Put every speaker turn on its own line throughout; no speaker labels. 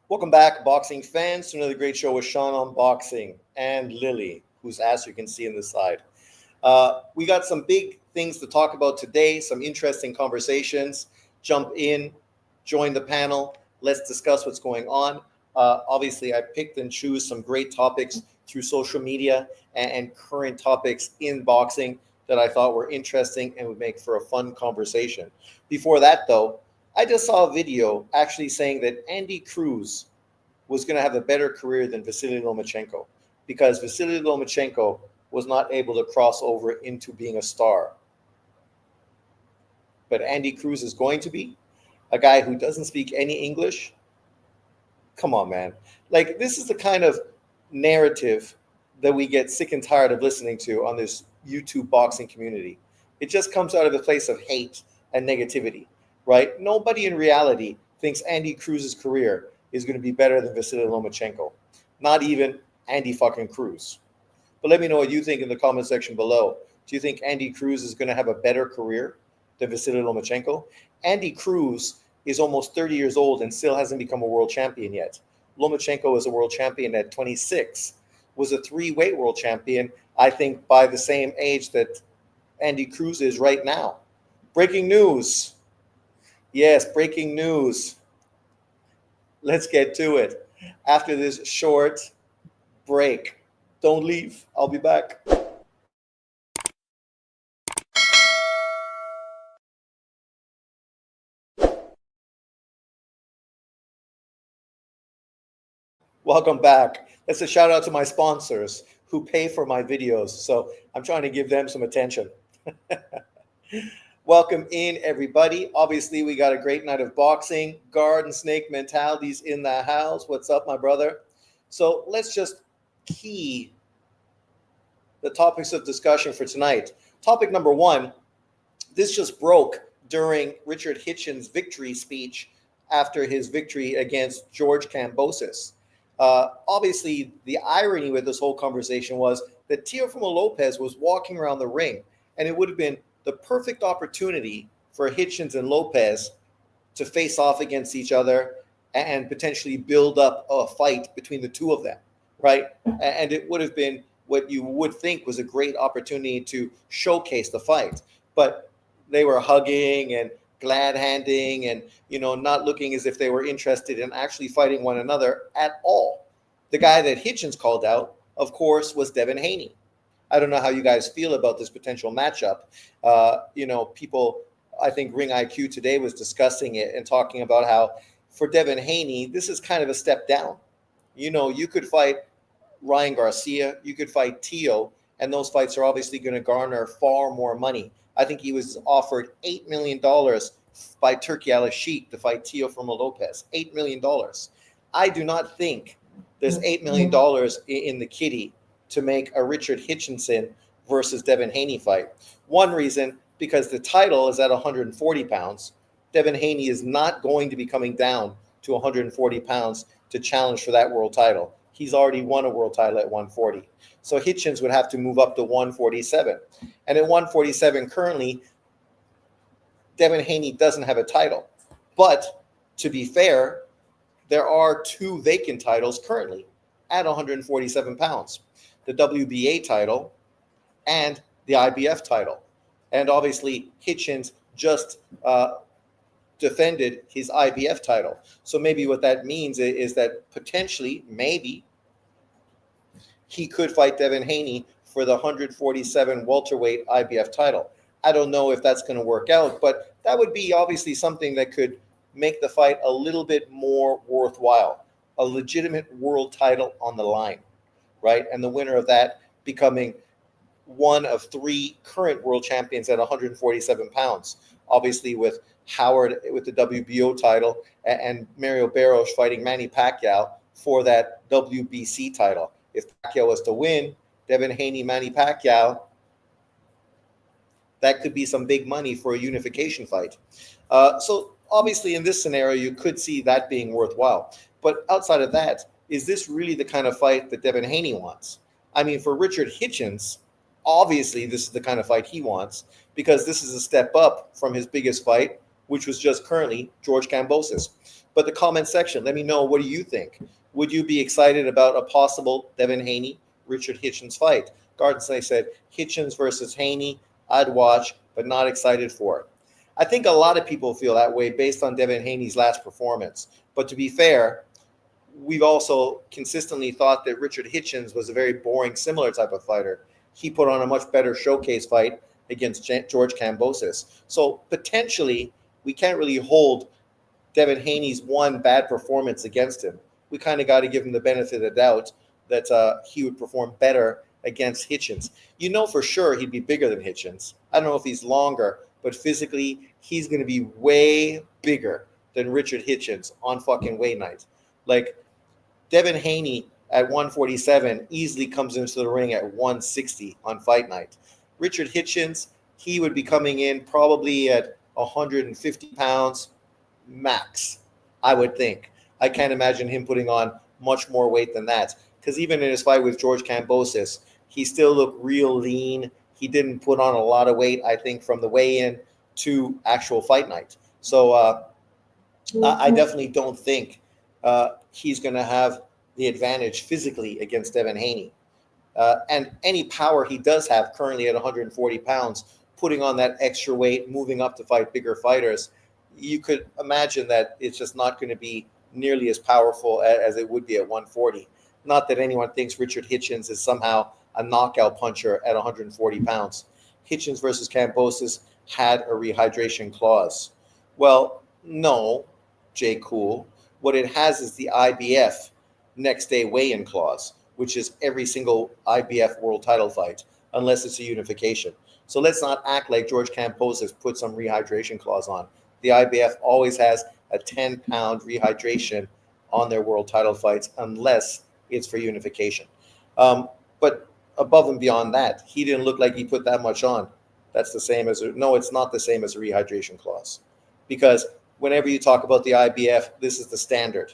Welcome back, boxing fans, to another great show with Sean on Boxing and Lily, whose ass you can see in the side. We got some big things to talk about today, some interesting conversations. Jump in, join the panel. Let's discuss what's going on. Obviously, I picked and choose some great topics through social media and current topics in boxing that I thought were interesting and would make for a fun conversation. Before that, though, I just saw a video actually saying that Andy Cruz was going to have a better career than Vasily Lomachenko because Vasily Lomachenko was not able to cross over into being a star. But Andy Cruz is going to be a guy who doesn't speak any English. Come on, man. Like, this is the kind of narrative that we get sick and tired of listening to on this YouTube boxing community. It just comes out of a place of hate and negativity, right? Nobody in reality thinks Andy Cruz's career is going to be better than Vasily Lomachenko. Not even Andy fucking Cruz. But let me know what you think in the comment section below. Do you think Andy Cruz is going to have a better career than Vasily Lomachenko? Andy Cruz is almost 30 years old and still hasn't become a world champion yet. Lomachenko was a world champion at 26, was a three-weight world champion, I think, by the same age that Andy Cruz is right now. Breaking news. Yes, breaking news. Let's get to it. After this short break. Don't leave. I'll be back. Welcome back. That's a shout out to my sponsors who pay for my videos. So I'm trying to give them some attention. Welcome in, everybody. Obviously, we got a great night of boxing. Guard and snake mentalities in the house. What's up, my brother? So let's just key the topics of discussion for tonight. Topic number one, this just broke during Richard Hitchens' victory speech after his victory against George Kambosos. Obviously, the irony with this whole conversation was that Teofimo Lopez was walking around the ring, and it would have been the perfect opportunity for Hitchens and Lopez to face off against each other and potentially build up a fight between the two of them, right? And it would have been what you would think was a great opportunity to showcase the fight. But they were hugging and glad handing and, not looking as if they were interested in actually fighting one another at all. The guy that Hitchens called out, of course, was Devin Haney. I don't know how you guys feel about this potential matchup. People, I think Ring IQ today was discussing it and talking about how for Devin Haney, this is kind of a step down. You could fight Ryan Garcia, you could fight Teo, and those fights are obviously going to garner far more money. I think he was offered $8 million by Turki Al-Sheikh to fight Teofimo Lopez. $8 million. I do not think there's $8 million in the kitty to make a Richard Hitchenson versus Devin Haney fight. One reason, because the title is at 140 pounds. Devin Haney is not going to be coming down to 140 pounds to challenge for that world title. He's already won a world title at 140. So Hitchens would have to move up to 147. And at 147 currently, Devin Haney doesn't have a title. But to be fair, there are two vacant titles currently at 147 pounds. The WBA title and the IBF title. And obviously, Hitchens just defended his IBF title. So maybe what that means is that potentially, maybe, he could fight Devin Haney for the 147 welterweight IBF title. I don't know if that's going to work out, but that would be obviously something that could make the fight a little bit more worthwhile. A legitimate world title on the line, right? And the winner of that becoming one of three current world champions at 147 pounds. Obviously, with Howard with the WBO title and Mario Barros fighting Manny Pacquiao for that WBC title. If Pacquiao was to win, Devin Haney, Manny Pacquiao, that could be some big money for a unification fight. So obviously in this scenario, you could see that being worthwhile. But outside of that, is this really the kind of fight that Devin Haney wants? I mean, for Richard Hitchens, obviously this is the kind of fight he wants because this is a step up from his biggest fight which was just currently George Kambosos. But the comment section, let me know, what do you think? Would you be excited about a possible Devin Haney, Richard Hitchens fight? Garden Snake said, Hitchens versus Haney, I'd watch, but not excited for it. I think a lot of people feel that way based on Devin Haney's last performance. But to be fair, we've also consistently thought that Richard Hitchens was a very boring, similar type of fighter. He put on a much better showcase fight against George Kambosos. So potentially, we can't really hold Devin Haney's one bad performance against him. We kind of got to give him the benefit of the doubt that he would perform better against Hitchens. You know for sure he'd be bigger than Hitchens. I don't know if he's longer, but physically he's going to be way bigger than Richard Hitchens on fucking weight night. Like Devin Haney at 147 easily comes into the ring at 160 on fight night. Richard Hitchens, he would be coming in probably at 150 pounds max, I would think. I can't imagine him putting on much more weight than that, because even in his fight with George Kambosos, he still looked real lean. He didn't put on a lot of weight, I think, from the weigh-in to actual fight night. So I definitely don't think he's going to have the advantage physically against Devin Haney. And any power he does have currently at 140 pounds, putting on that extra weight, moving up to fight bigger fighters, you could imagine that it's just not going to be nearly as powerful as it would be at 140. Not that anyone thinks Richard Hitchens is somehow a knockout puncher at 140 pounds. Hitchens versus Kambosos had a rehydration clause. Well, no, Jay Cool. What it has is the IBF next day weigh-in clause, which is every single IBF world title fight, unless it's a unification. So let's not act like George Kambosos put some rehydration clause on. The IBF always has a 10-pound rehydration on their world title fights, unless it's for unification. But above and beyond that, he didn't look like he put that much on. That's the same as no, it's not the same as a rehydration clause, because whenever you talk about the IBF, this is the standard.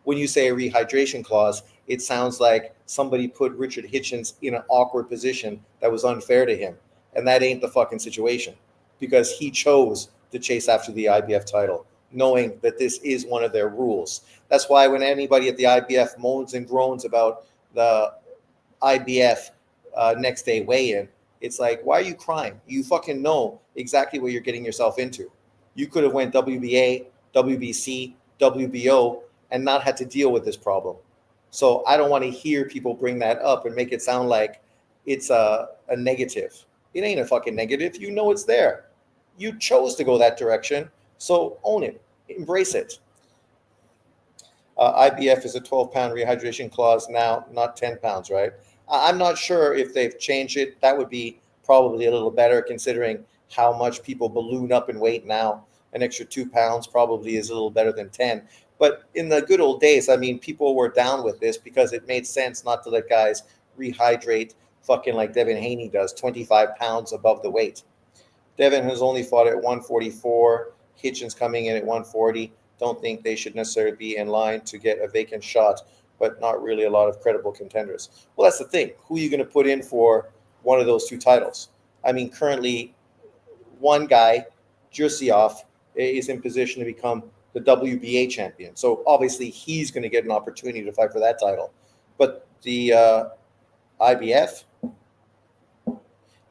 When you say a rehydration clause, it sounds like somebody put Richard Hitchens in an awkward position that was unfair to him. And that ain't the fucking situation, because he chose to chase after the IBF title, knowing that this is one of their rules. That's why when anybody at the IBF moans and groans about the IBF next day weigh-in, it's like, why are you crying? You fucking know exactly what you're getting yourself into. You could have went WBA, WBC, WBO, and not had to deal with this problem. So I don't want to hear people bring that up and make it sound like it's a negative. It ain't a fucking negative. You know it's there. You chose to go that direction, so own it. Embrace it. IBF is a 12-pound rehydration clause now, not 10 pounds, right? I'm not sure if they've changed it. That would be probably a little better, considering how much people balloon up in weight now. An extra 2 pounds probably is a little better than 10. But in the good old days, I mean, people were down with this because it made sense not to let guys rehydrate fucking like Devin Haney does, 25 pounds above the weight. Devin has only fought at 144. Hitchens coming in at 140. Don't think they should necessarily be in line to get a vacant shot, but not really a lot of credible contenders. Well, that's the thing. Who are you going to put in for one of those two titles? I mean, currently, one guy, Jursioff, is in position to become the WBA champion. So obviously, he's going to get an opportunity to fight for that title. But the IBF,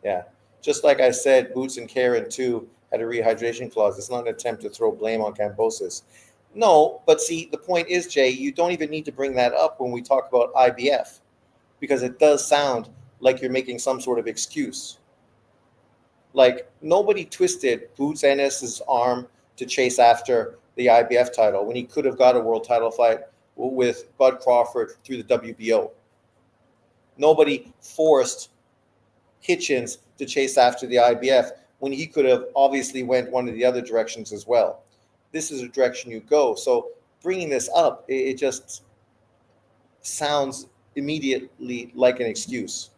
yeah, just like I said, Boots and Karen too had a rehydration clause. It's not an attempt to throw blame on Kambosos. No, but see, the point is, Jay, you don't even need to bring that up when we talk about IBF, because it does sound like you're making some sort of excuse. Like, nobody twisted Boots Ennis's arm to chase after the IBF title when he could have got a world title fight with Bud Crawford through the WBO. Nobody forced Hitchens to chase after the IBF when he could have obviously went one of the other directions as well. This is a direction you go. So bringing this up, it just sounds immediately like an excuse.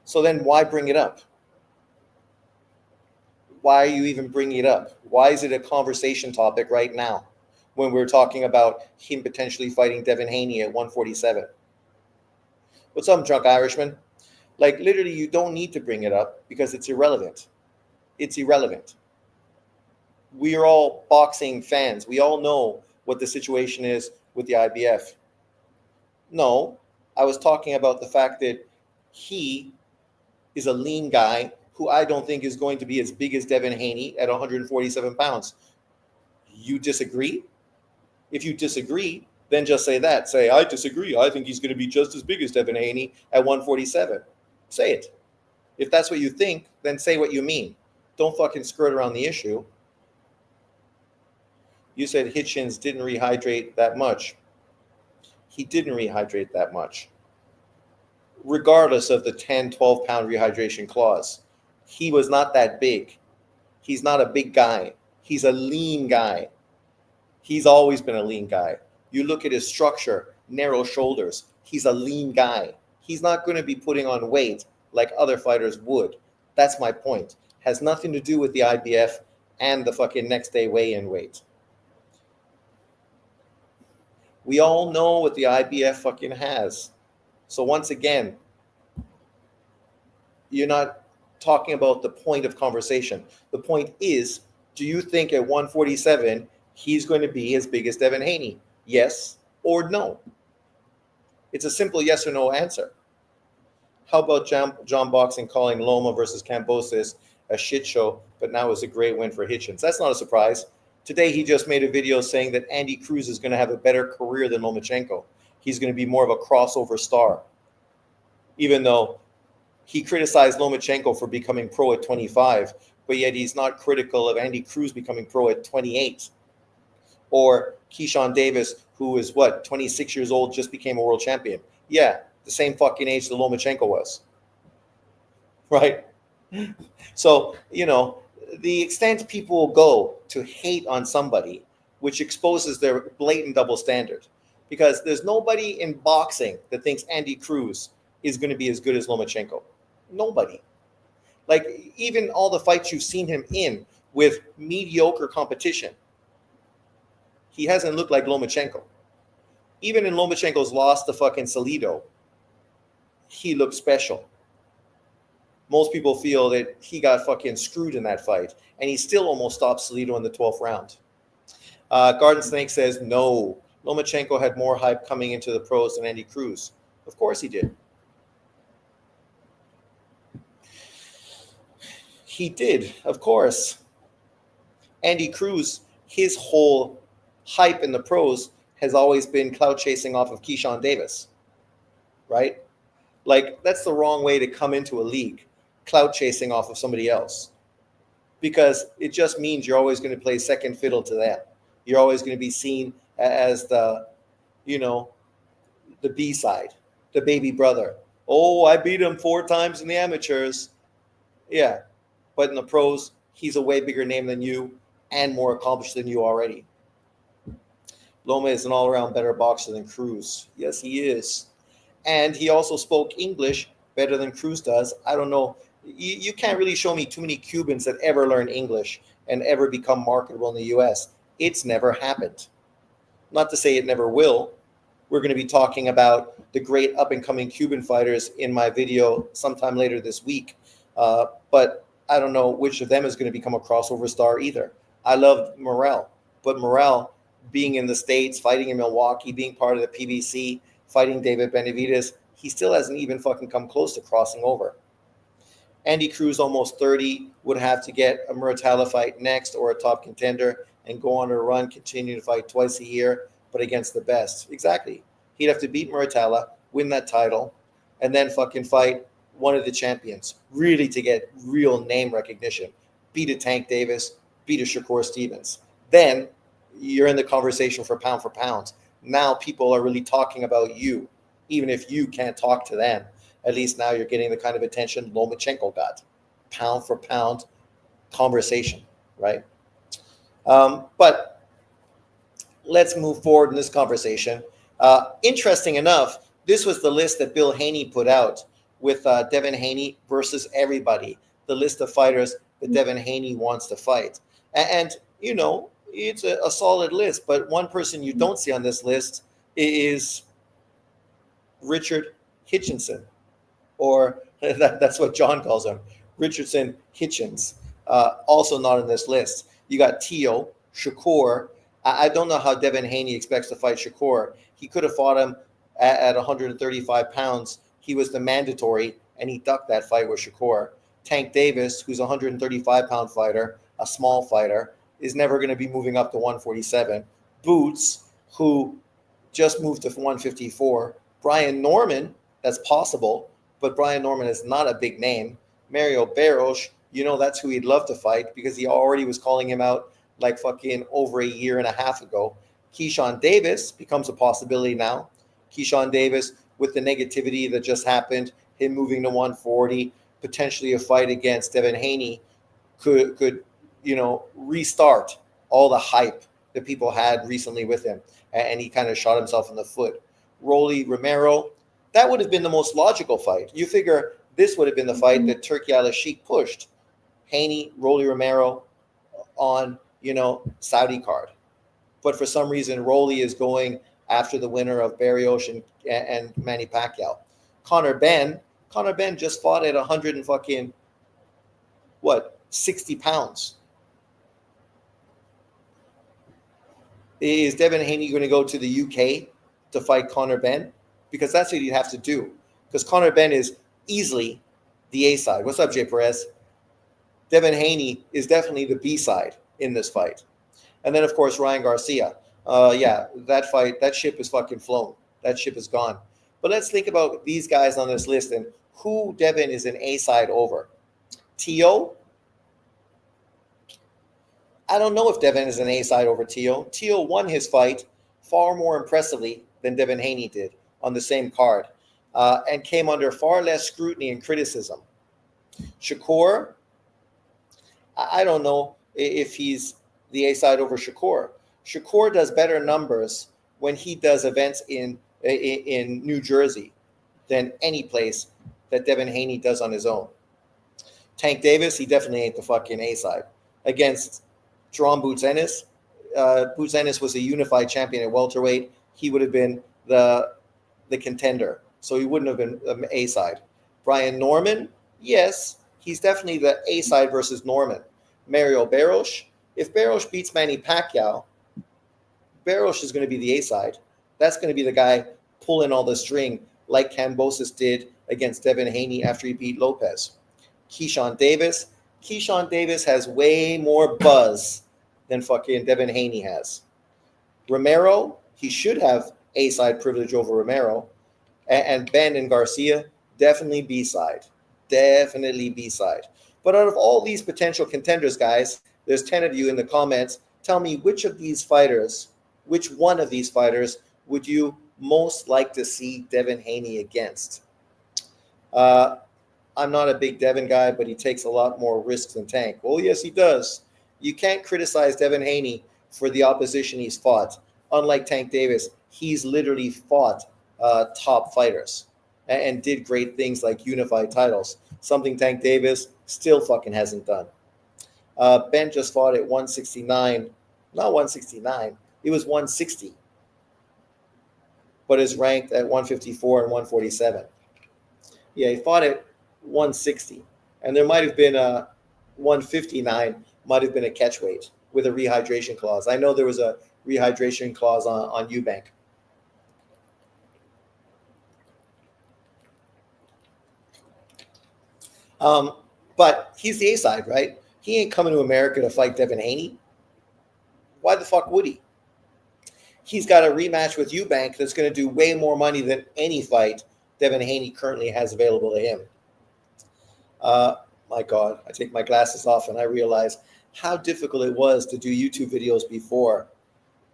So then why bring it up? Why are you even bringing it up? Why is it a conversation topic right now when we're talking about him potentially fighting Devin Haney at 147? What's up, drunk Irishman? Like, literally, you don't need to bring it up because it's irrelevant. It's irrelevant. We are all boxing fans. We all know what the situation is with the IBF. No, I was talking about the fact that he is a lean guy who I don't think is going to be as big as Devin Haney at 147 pounds. You disagree? If you disagree, then just say that. Say, I disagree. I think he's going to be just as big as Devin Haney at 147. Say it. If that's what you think, then say what you mean. Don't fucking skirt around the issue. You said Hitchens didn't rehydrate that much. He didn't rehydrate that much. Regardless of the 10, 12 pound rehydration clause, he was not that big. He's not a big guy. He's a lean guy. He's always been a lean guy. You look at his structure, narrow shoulders. He's a lean guy. He's not going to be putting on weight like other fighters would. That's my point. Has nothing to do with the IBF and the fucking next day weigh-in weight. We all know what the IBF fucking has. So once again, you're not talking about the point of conversation. The point is, do you think at 147 he's going to be as big as Devin Haney? Yes or no? It's a simple yes or no answer. How about John Boxing calling Loma versus Kambosos a shit show, but now it's a great win for Hitchens? That's not a surprise. Today he just made a video saying that Andy Cruz is going to have a better career than Lomachenko. He's going to be more of a crossover star. Even though he criticized Lomachenko for becoming pro at 25, but yet he's not critical of Andy Cruz becoming pro at 28. Or Keyshawn Davis, who is 26 years old, just became a world champion. Yeah, the same fucking age that Lomachenko was. Right? So, the extent people will go to hate on somebody, which exposes their blatant double standard. Because there's nobody in boxing that thinks Andy Cruz is going to be as good as Lomachenko. Nobody. Like, even all the fights you've seen him in with mediocre competition, he hasn't looked like Lomachenko. Even in Lomachenko's loss to fucking Salido, he looked special. Most people feel that he got fucking screwed in that fight, and he still almost stopped Salido in the 12th round. Garden Snake says, no, Lomachenko had more hype coming into the pros than Andy Cruz. Of course he did. He did, of course. Andy Cruz, his whole hype in the pros has always been clout chasing off of Keyshawn Davis, right? Like, that's the wrong way to come into a league, clout chasing off of somebody else, because it just means you're always going to play second fiddle to them. You're always going to be seen as the B side, the baby brother. Oh, I beat him 4 times in the amateurs. Yeah, but in the pros, he's a way bigger name than you and more accomplished than you already. Loma is an all-around better boxer than Cruz. Yes, he is. And he also spoke English better than Cruz does. I don't know. You can't really show me too many Cubans that ever learn English and ever become marketable in the U.S. It's never happened. Not to say it never will. We're going to be talking about the great up-and-coming Cuban fighters in my video sometime later this week. But I don't know which of them is going to become a crossover star either. I love Morrell, but Morrell being in the States, fighting in Milwaukee, being part of the PBC, fighting David Benavidez, he still hasn't even fucking come close to crossing over. Andy Cruz, almost 30, would have to get a Muratalla fight next or a top contender and go on a run, continue to fight twice a year, but against the best. Exactly. He'd have to beat Muratalla, win that title, and then fucking fight one of the champions, really to get real name recognition. Beat a Tank Davis, beat a Shakur Stevens. Then you're in the conversation for pound. Now people are really talking about you, even if you can't talk to them. At least now you're getting the kind of attention Lomachenko got. Pound for pound conversation, right? But let's move forward in this conversation. Interesting enough, this was the list that Bill Haney put out with Devin Haney versus everybody, the list of fighters that Devin Haney wants to fight. And it's a solid list, but one person you don't see on this list is Richard Hitchinson, or that's what John calls him, Richardson Hitchens, also not on this list. You got Teo, Shakur. I don't know how Devin Haney expects to fight Shakur. He could have fought him at 135 pounds. He was the mandatory, and he ducked that fight with Shakur. Tank Davis, who's a 135-pound fighter, a small fighter, is never going to be moving up to 147. Boots, who just moved to 154. Brian Norman, that's possible, but Brian Norman is not a big name. Mario Barros, that's who he'd love to fight because he already was calling him out like fucking over a year and a half ago. Keyshawn Davis becomes a possibility now. Keyshawn Davis, with the negativity that just happened, him moving to 140, potentially a fight against Devin Haney could restart all the hype that people had recently with him. And he kind of shot himself in the foot. Rolly Romero, that would have been the most logical fight. You figure this would have been the fight that Turki Al-Sheikh pushed. Haney, Rolly Romero on, Saudi card. But for some reason, Rolly is going after the winner of Barrios and Manny Pacquiao. Conor Ben just fought at 100 and fucking, 60 pounds. Is Devin Haney going to go to the UK to fight Conor Ben? Because that's what he'd have to do. Because Conor Ben is easily the A side. What's up, Jay Perez? Devin Haney is definitely the B side in this fight. And then, of course, Ryan Garcia. That fight, that ship is fucking flown. That ship is gone. But let's think about these guys on this list and who Devin is an A side over. Teo. I don't know if Devin is an A side over Teo. Teo won his fight far more impressively than Devin Haney did on the same card and came under far less scrutiny and criticism. Shakur, I don't know if he's the A side over Shakur. Shakur does better numbers when he does events in New Jersey than any place that Devin Haney does on his own. Tank Davis, he definitely ain't the fucking A side. Against Jerome Boots Ennis. Boots Ennis was a unified champion at welterweight. He would have been the contender, so he wouldn't have been A side. Brian Norman, yes, he's definitely the A side versus Norman. Mario Barros, if Barros beats Manny Pacquiao, Barros is going to be the A side. That's going to be the guy pulling all the string like Kambosos did against Devin Haney after he beat Lopez. Keyshawn Davis has way more buzz than fucking Devin Haney has. Romero, he should have A-side privilege over Romero. And Ben and Garcia, definitely B-side. Definitely B-side. But out of all these potential contenders, guys, there's 10 of you in the comments. Tell me which one of these fighters would you most like to see Devin Haney against? I'm not a big Devin guy, but he takes a lot more risks than Tank. Well, yes, he does. You can't criticize Devin Haney for the opposition he's fought. Unlike Tank Davis, he's literally fought top fighters and did great things like unified titles, something Tank Davis still fucking hasn't done. Ben just fought at 169. Not 169. It was 160. But is ranked at 154 and 147. Yeah, he fought at 160. And there might have been a 159, might have been a catch weight with a rehydration clause. I know there was a rehydration clause on Eubank. But he's the A side, right? He ain't coming to America to fight Devin Haney. Why the fuck would he? He's got a rematch with Eubank that's going to do way more money than any fight Devin Haney currently has available to him. My God, I take my glasses off and I realize how difficult it was to do YouTube videos before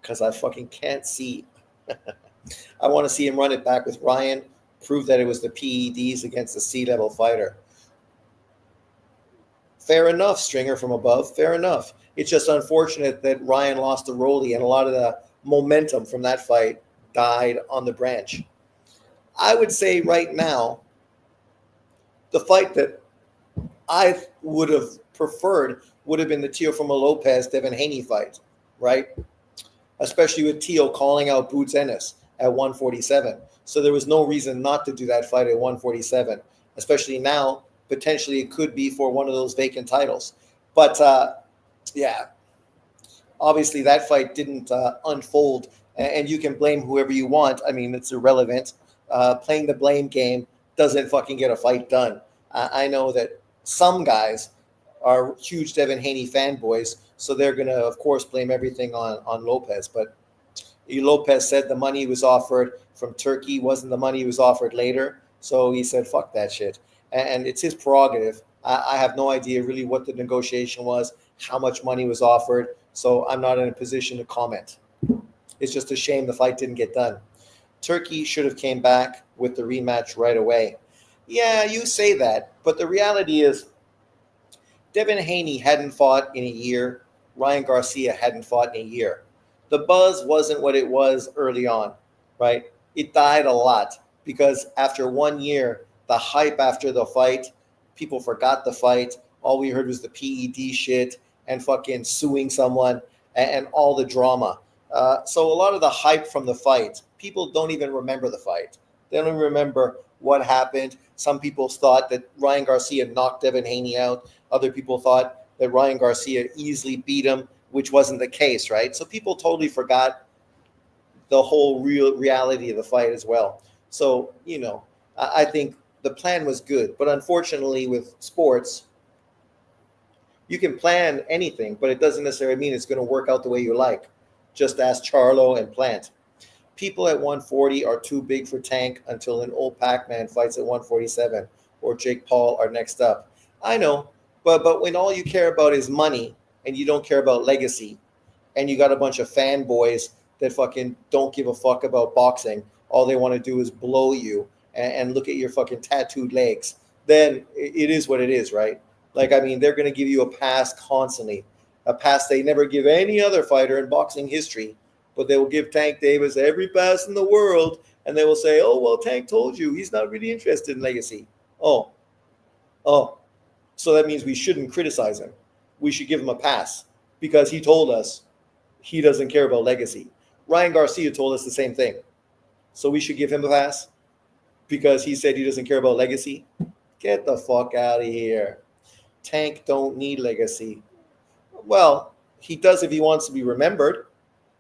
because I fucking can't see. I want to see him run it back with Ryan, prove that it was the PEDs against a C-level fighter. Fair enough, Stringer from above. Fair enough. It's just unfortunate that Ryan lost to Rolly and a lot of the momentum from that fight died on the branch. I would say right now, the fight that I would have preferred would have been the Teofimo Lopez Devin Haney fight, right? Especially with Teo calling out Boots Ennis at 147. So there was no reason not to do that fight at 147, especially now. Potentially it could be for one of those vacant titles. But, yeah, Obviously, that fight didn't unfold, and you can blame whoever you want. I mean, it's irrelevant. Playing the blame game doesn't fucking get a fight done. I know that some guys are huge Devin Haney fanboys, so they're gonna, of course, blame everything on Lopez. But Lopez said the money he was offered from Turkey wasn't the money he was offered later, so he said, "Fuck that shit," and it's his prerogative. I have no idea really what the negotiation was, how much money was offered, so I'm not in a position to comment. It's just a shame the fight didn't get done. Turkey should have came back with the rematch right away. Yeah, you say that, but the reality is Devin Haney hadn't fought in a year. Ryan Garcia hadn't fought in a year. The buzz wasn't what it was early on, right? It died a lot because after 1 year, the hype after the fight, people forgot the fight. All we heard was the PED shit and fucking suing someone and all the drama. So a lot of the hype from the fight, people don't even remember the fight. They don't even remember what happened. Some people thought that Ryan Garcia knocked Devin Haney out. Other people thought that Ryan Garcia easily beat him, which wasn't the case, right? So people totally forgot the whole real reality of the fight as well. So, I think the plan was good. But unfortunately, with sports, you can plan anything, but it doesn't necessarily mean it's going to work out the way you like. Just ask Charlo and Plant. People at 140 are too big for Tank until an old Pac-Man fights at 147 or Jake Paul are next up. I know, but when all you care about is money and you don't care about legacy and you got a bunch of fanboys that fucking don't give a fuck about boxing, all they want to do is blow you and look at your fucking tattooed legs, then it is what it is, right? Like, I mean, they're going to give you a pass constantly, a pass they never give any other fighter in boxing history. But they will give Tank Davis every pass in the world, and they will say, "Oh, well, Tank told you he's not really interested in legacy." Oh, so that means we shouldn't criticize him. We should give him a pass because he told us he doesn't care about legacy. Ryan Garcia told us the same thing. So we should give him a pass because he said he doesn't care about legacy. Get the fuck out of here. Tank don't need legacy. Well, he does if he wants to be remembered.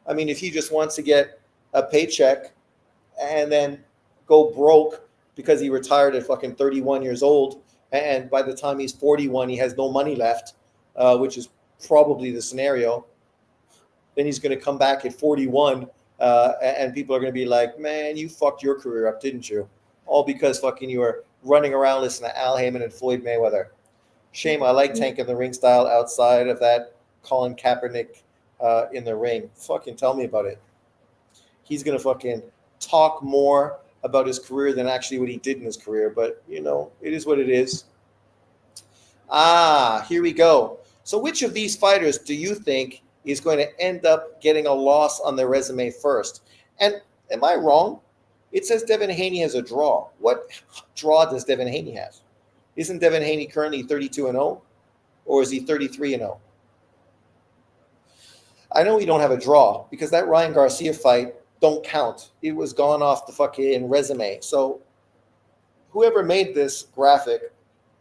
I mean, if he just wants to get a paycheck and then go broke because he retired at fucking 31 years old, and by the time he's 41, he has no money left, which is probably the scenario, then he's going to come back at 41, and people are going to be like, "Man, you fucked your career up, didn't you?" All because fucking you were running around listening to Al Heyman and Floyd Mayweather. Shame, I like Tank in the ring style outside of that. Colin Kaepernick in the ring. Fucking tell me about it. He's going to fucking talk more about his career than actually what he did in his career. But, it is what it is. Here we go. So which of these fighters do you think is going to end up getting a loss on their resume first? And am I wrong? It says Devin Haney has a draw. What draw does Devin Haney have? Isn't Devin Haney currently 32-0? Or is he 33-0? I know we don't have a draw because that Ryan Garcia fight don't count. It was gone off the fucking resume. So whoever made this graphic,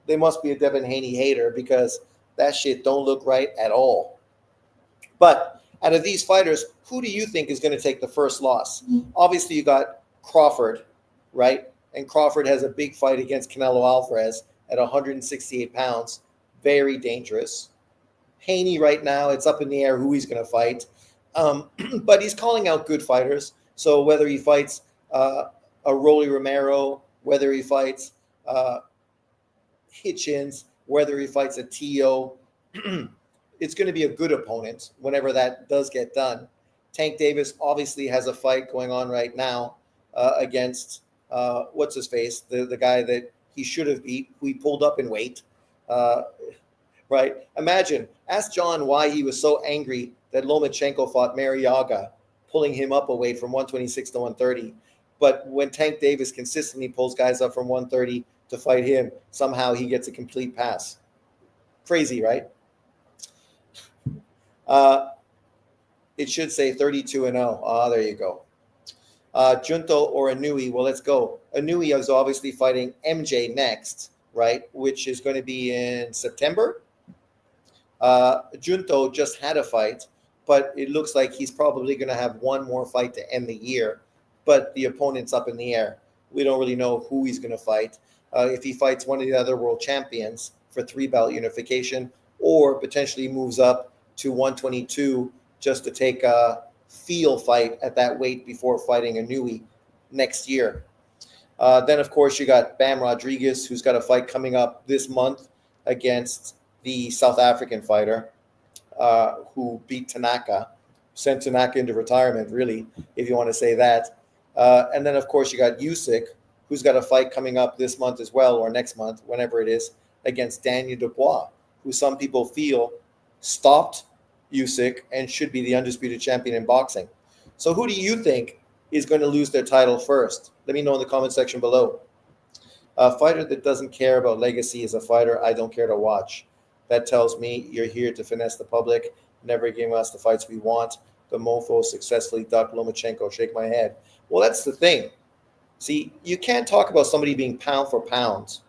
they must be a Devin Haney hater because that shit don't look right at all. But out of these fighters, who do you think is going to take the first loss? Obviously, you got Crawford, right? And Crawford has a big fight against Canelo Alvarez at 168 pounds. Very dangerous. Haney right now, it's up in the air who he's going to fight. But he's calling out good fighters. So whether he fights a Rolly Romero, whether he fights Hitchens, whether he fights a Tio, it's going to be a good opponent whenever that does get done. Tank Davis obviously has a fight going on right now against, what's his face, the guy that he should have beat, who he pulled up in weight. Right? Imagine, ask John why he was so angry that Lomachenko fought Mariaga, pulling him up a weight from 126 to 130. But when Tank Davis consistently pulls guys up from 130 to fight him, somehow he gets a complete pass. Crazy, right? It should say 32-0. There you go. Junto or Anui. Well, let's go. Anui is obviously fighting MJ next, right? Which is going to be in September. Junto just had a fight but it looks like he's probably going to have one more fight to end the year. But the opponent's up in the air. We don't really know who he's going to fight. If he fights one of the other world champions for 3-belt unification, or potentially moves up to 122 just to take a feel fight at that weight before fighting Inoue next year. Then, of course, you got Bam Rodriguez, who's got a fight coming up this month against the South African fighter who beat Tanaka, sent Tanaka into retirement, really, if you want to say that. And then, of course, you got Usyk, who's got a fight coming up this month as well, or next month, whenever it is, against Daniel Dubois, who some people feel stopped Usyk and should be the undisputed champion in boxing. So who do you think is going to lose their title first? Let me know in the comment section below. A fighter that doesn't care about legacy is a fighter I don't care to watch. That tells me you're here to finesse the public, never giving us the fights we want. The mofo successfully ducked Lomachenko. Shake my head. Well, that's the thing. See, you can't talk about somebody being pound for pound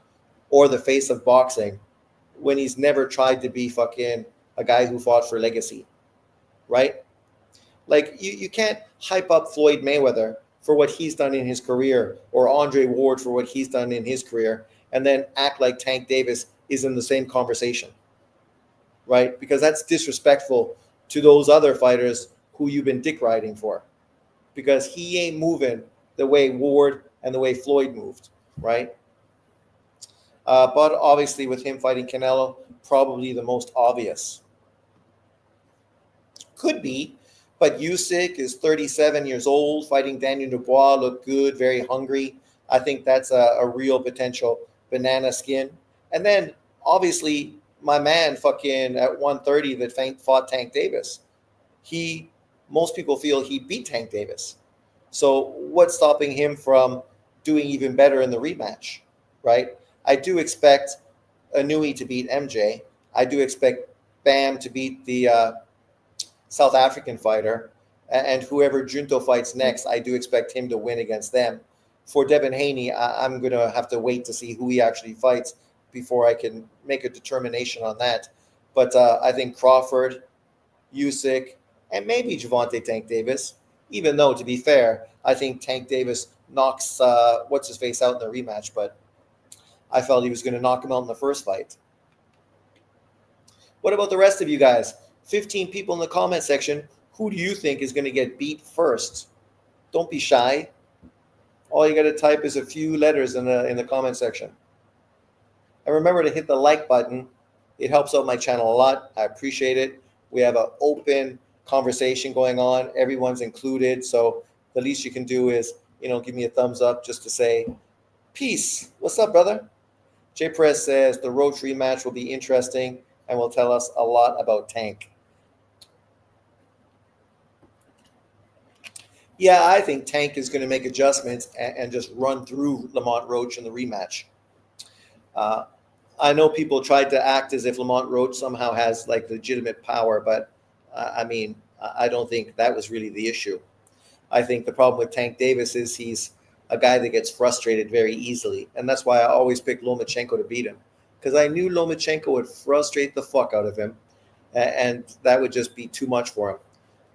or the face of boxing when he's never tried to be fucking a guy who fought for legacy, right? Like, you can't hype up Floyd Mayweather for what he's done in his career, or Andre Ward for what he's done in his career, and then act like Tank Davis is in the same conversation, right? Because that's disrespectful to those other fighters who you've been dick riding for, because he ain't moving the way Ward and the way Floyd moved, right? But obviously with him fighting Canelo, probably the most obvious. Could be, but Usyk is 37 years old, fighting Daniel Dubois, looked good, very hungry. I think that's a real potential banana skin. And then obviously my man fucking at 130 that fought Tank Davis. Most people feel he beat Tank Davis. So what's stopping him from doing even better in the rematch, right? I do expect Inoue to beat MJ. I do expect Bam to beat the South African fighter, and whoever Junto fights next, I do expect him to win against them. For Devin Haney, I'm going to have to wait to see who he actually fights before I can make a determination on that. But I think Crawford, Usyk, and maybe Gervonta Tank Davis, even though, to be fair, I think Tank Davis knocks what's-his-face out in the rematch, but I felt he was going to knock him out in the first fight. What about the rest of you guys? 15 people in the comment section. Who do you think is going to get beat first? Don't be shy. All you got to type is a few letters in the comment section. And remember to hit the like button. It helps out my channel a lot. I appreciate it. We have an open conversation going on. Everyone's included. So the least you can do is, give me a thumbs up just to say, peace. What's up, brother? Jay Perez says the Roach rematch will be interesting and will tell us a lot about Tank. Yeah, I think Tank is going to make adjustments and just run through Lamont Roach in the rematch. I know people tried to act as if Lamont Roach somehow has like legitimate power, but I don't think that was really the issue. I think the problem with Tank Davis is he's a guy that gets frustrated very easily. And that's why I always picked Lomachenko to beat him, because I knew Lomachenko would frustrate the fuck out of him, and that would just be too much for him.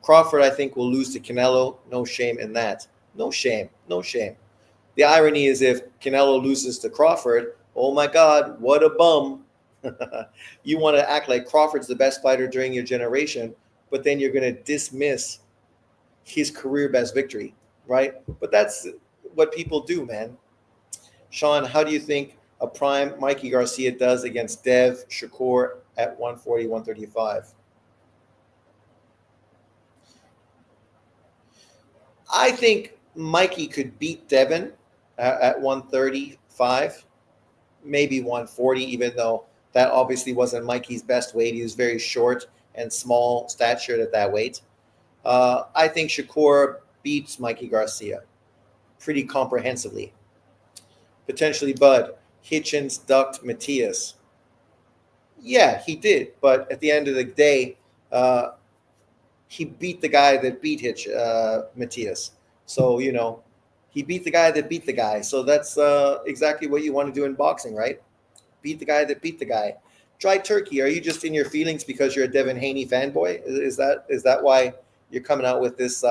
Crawford, I think, will lose to Canelo. No shame in that. No shame. No shame. The irony is if Canelo loses to Crawford, oh my God, what a bum. You want to act like Crawford's the best fighter during your generation, but then you're going to dismiss his career best victory, right? But that's what people do, man. Sean, how do you think a prime Mikey Garcia does against Dev Shakur at 140, 135? I think Mikey could beat Devin at 135, maybe 140, even though that obviously wasn't Mikey's best weight. He was very short and small statured at that weight. I think Shakur beats Mikey Garcia pretty comprehensively. Potentially Bud. Hitchens ducked Matias. Yeah, he did. But at the end of the day, he beat the guy that beat Matias. So, he beat the guy that beat the guy. So that's exactly what you want to do in boxing, right? Beat the guy that beat the guy. Dry turkey. Are you just in your feelings because you're a Devin Haney fanboy? Is that why you're coming out with this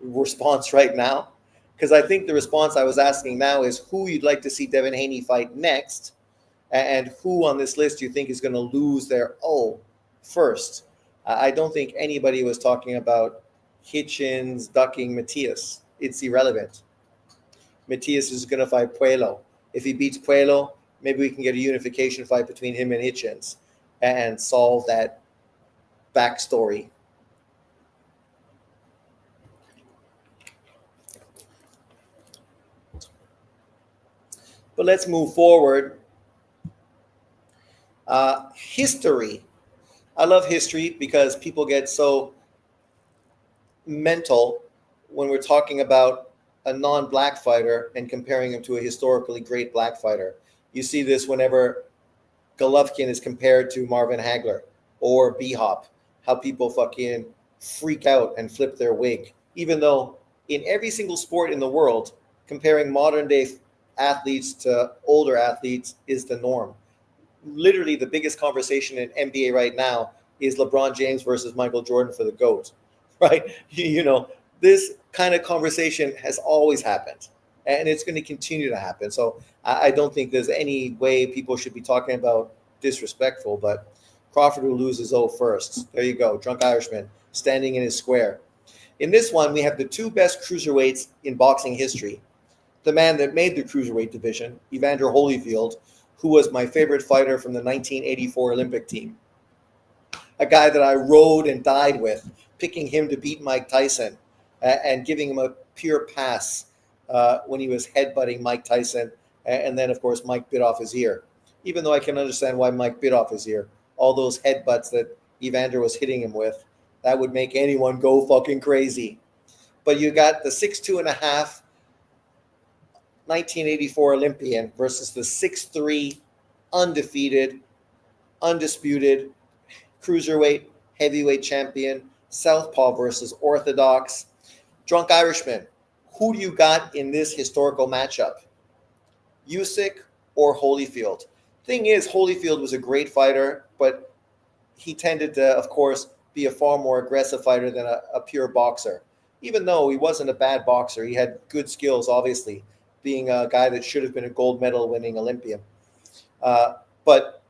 response right now? Because I think the response I was asking now is who you'd like to see Devin Haney fight next, and who on this list you think is going to lose their first. I don't think anybody was talking about Hitchens ducking Matias. It's irrelevant. Matias is going to fight Puello. If he beats Puello, maybe we can get a unification fight between him and Hitchens and solve that backstory. But let's move forward. History. I love history because people get so mental when we're talking about a non-black fighter and comparing him to a historically great black fighter. You see this whenever Golovkin is compared to Marvin Hagler or B-Hop, how people fucking freak out and flip their wig. Even though in every single sport in the world, comparing modern day athletes to older athletes is the norm. Literally the biggest conversation in NBA right now is LeBron James versus Michael Jordan for the GOAT, right? This kind of conversation has always happened and it's going to continue to happen. So I don't think there's any way people should be talking about disrespectful, but Crawford will lose his first. There you go. Drunk Irishman standing in his square. In this one, we have the two best cruiserweights in boxing history. The man that made the cruiserweight division, Evander Holyfield, who was my favorite fighter from the 1984 Olympic team. A guy that I rode and died with, picking him to beat Mike Tyson and giving him a pure pass when he was headbutting Mike Tyson. And then, of course, Mike bit off his ear. Even though I can understand why Mike bit off his ear, all those headbutts that Evander was hitting him with, that would make anyone go fucking crazy. But you got the 6'2.5" 1984 Olympian versus the 6'3" undefeated, undisputed cruiserweight, heavyweight champion, southpaw versus orthodox. Drunk Irishman, who do you got in this historical matchup? Usyk or Holyfield? Thing is, Holyfield was a great fighter, but he tended to, of course, be a far more aggressive fighter than a pure boxer. Even though he wasn't a bad boxer, he had good skills, obviously, being a guy that should have been a gold medal winning Olympian. But,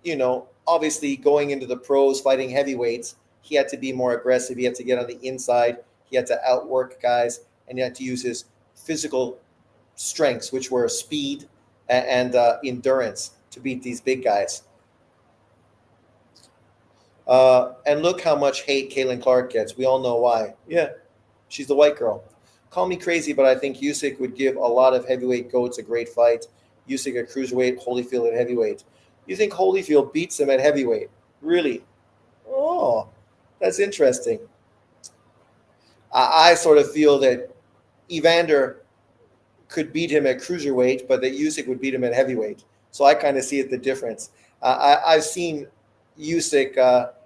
obviously going into the pros, fighting heavyweights, he had to be more aggressive. He had to get on the inside. He had to outwork guys, and he had to use his physical strengths, which were speed and endurance, to beat these big guys. And look how much hate Caitlin Clark gets. We all know why. Yeah, she's the white girl. Call me crazy, but I think Usyk would give a lot of heavyweight goats a great fight. Usyk at cruiserweight, Holyfield at heavyweight. You think Holyfield beats him at heavyweight? Really? Oh, that's interesting. I sort of feel that Evander could beat him at cruiserweight, but that Usyk would beat him at heavyweight. So I kind of see it the difference. I've seen Usyk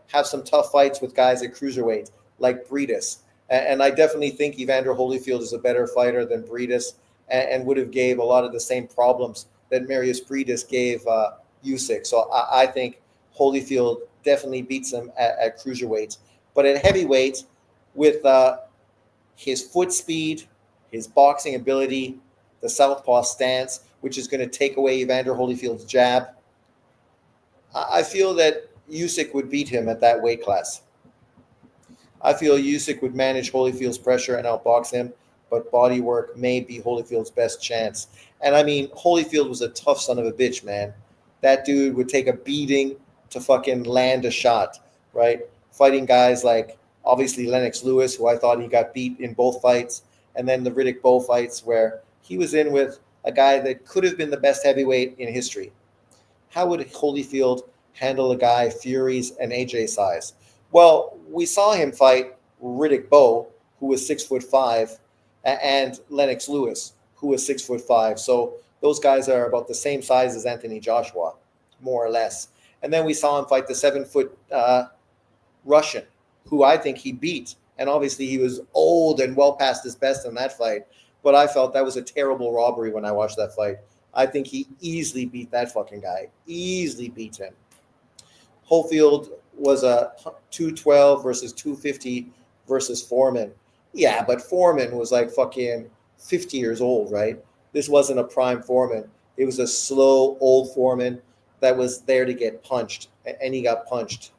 have some tough fights with guys at cruiserweight, like Briedis. And I definitely think Evander Holyfield is a better fighter than Briedis and would have gave a lot of the same problems that Marius Briedis gave Usyk. So I think Holyfield definitely beats him at cruiserweight. But at heavyweight, with his foot speed, his boxing ability, the southpaw stance, which is going to take away Evander Holyfield's jab, I feel that Usyk would beat him at that weight class. I feel Usyk would manage Holyfield's pressure and outbox him, but body work may be Holyfield's best chance. And I mean, Holyfield was a tough son of a bitch, man. That dude would take a beating to fucking land a shot, right? Fighting guys like, obviously, Lennox Lewis, who I thought he got beat in both fights, and then the Riddick Bowe fights where he was in with a guy that could have been the best heavyweight in history. How would Holyfield handle a guy Fury's and AJ size? Well, we saw him fight Riddick Bowe, who was 6'5", and Lennox Lewis, who was 6'5". So those guys are about the same size as Anthony Joshua, more or less. And then we saw him fight the 7-foot Russian, who I think he beat. And obviously he was old and well past his best in that fight. But I felt that was a terrible robbery when I watched that fight. I think he easily beat that fucking guy. Easily beat him. Holyfield was a 212 versus 250 versus Foreman. Yeah, but Foreman was like fucking 50 years old, right? This wasn't a prime Foreman. It was a slow old Foreman that was there to get punched, and he got punched.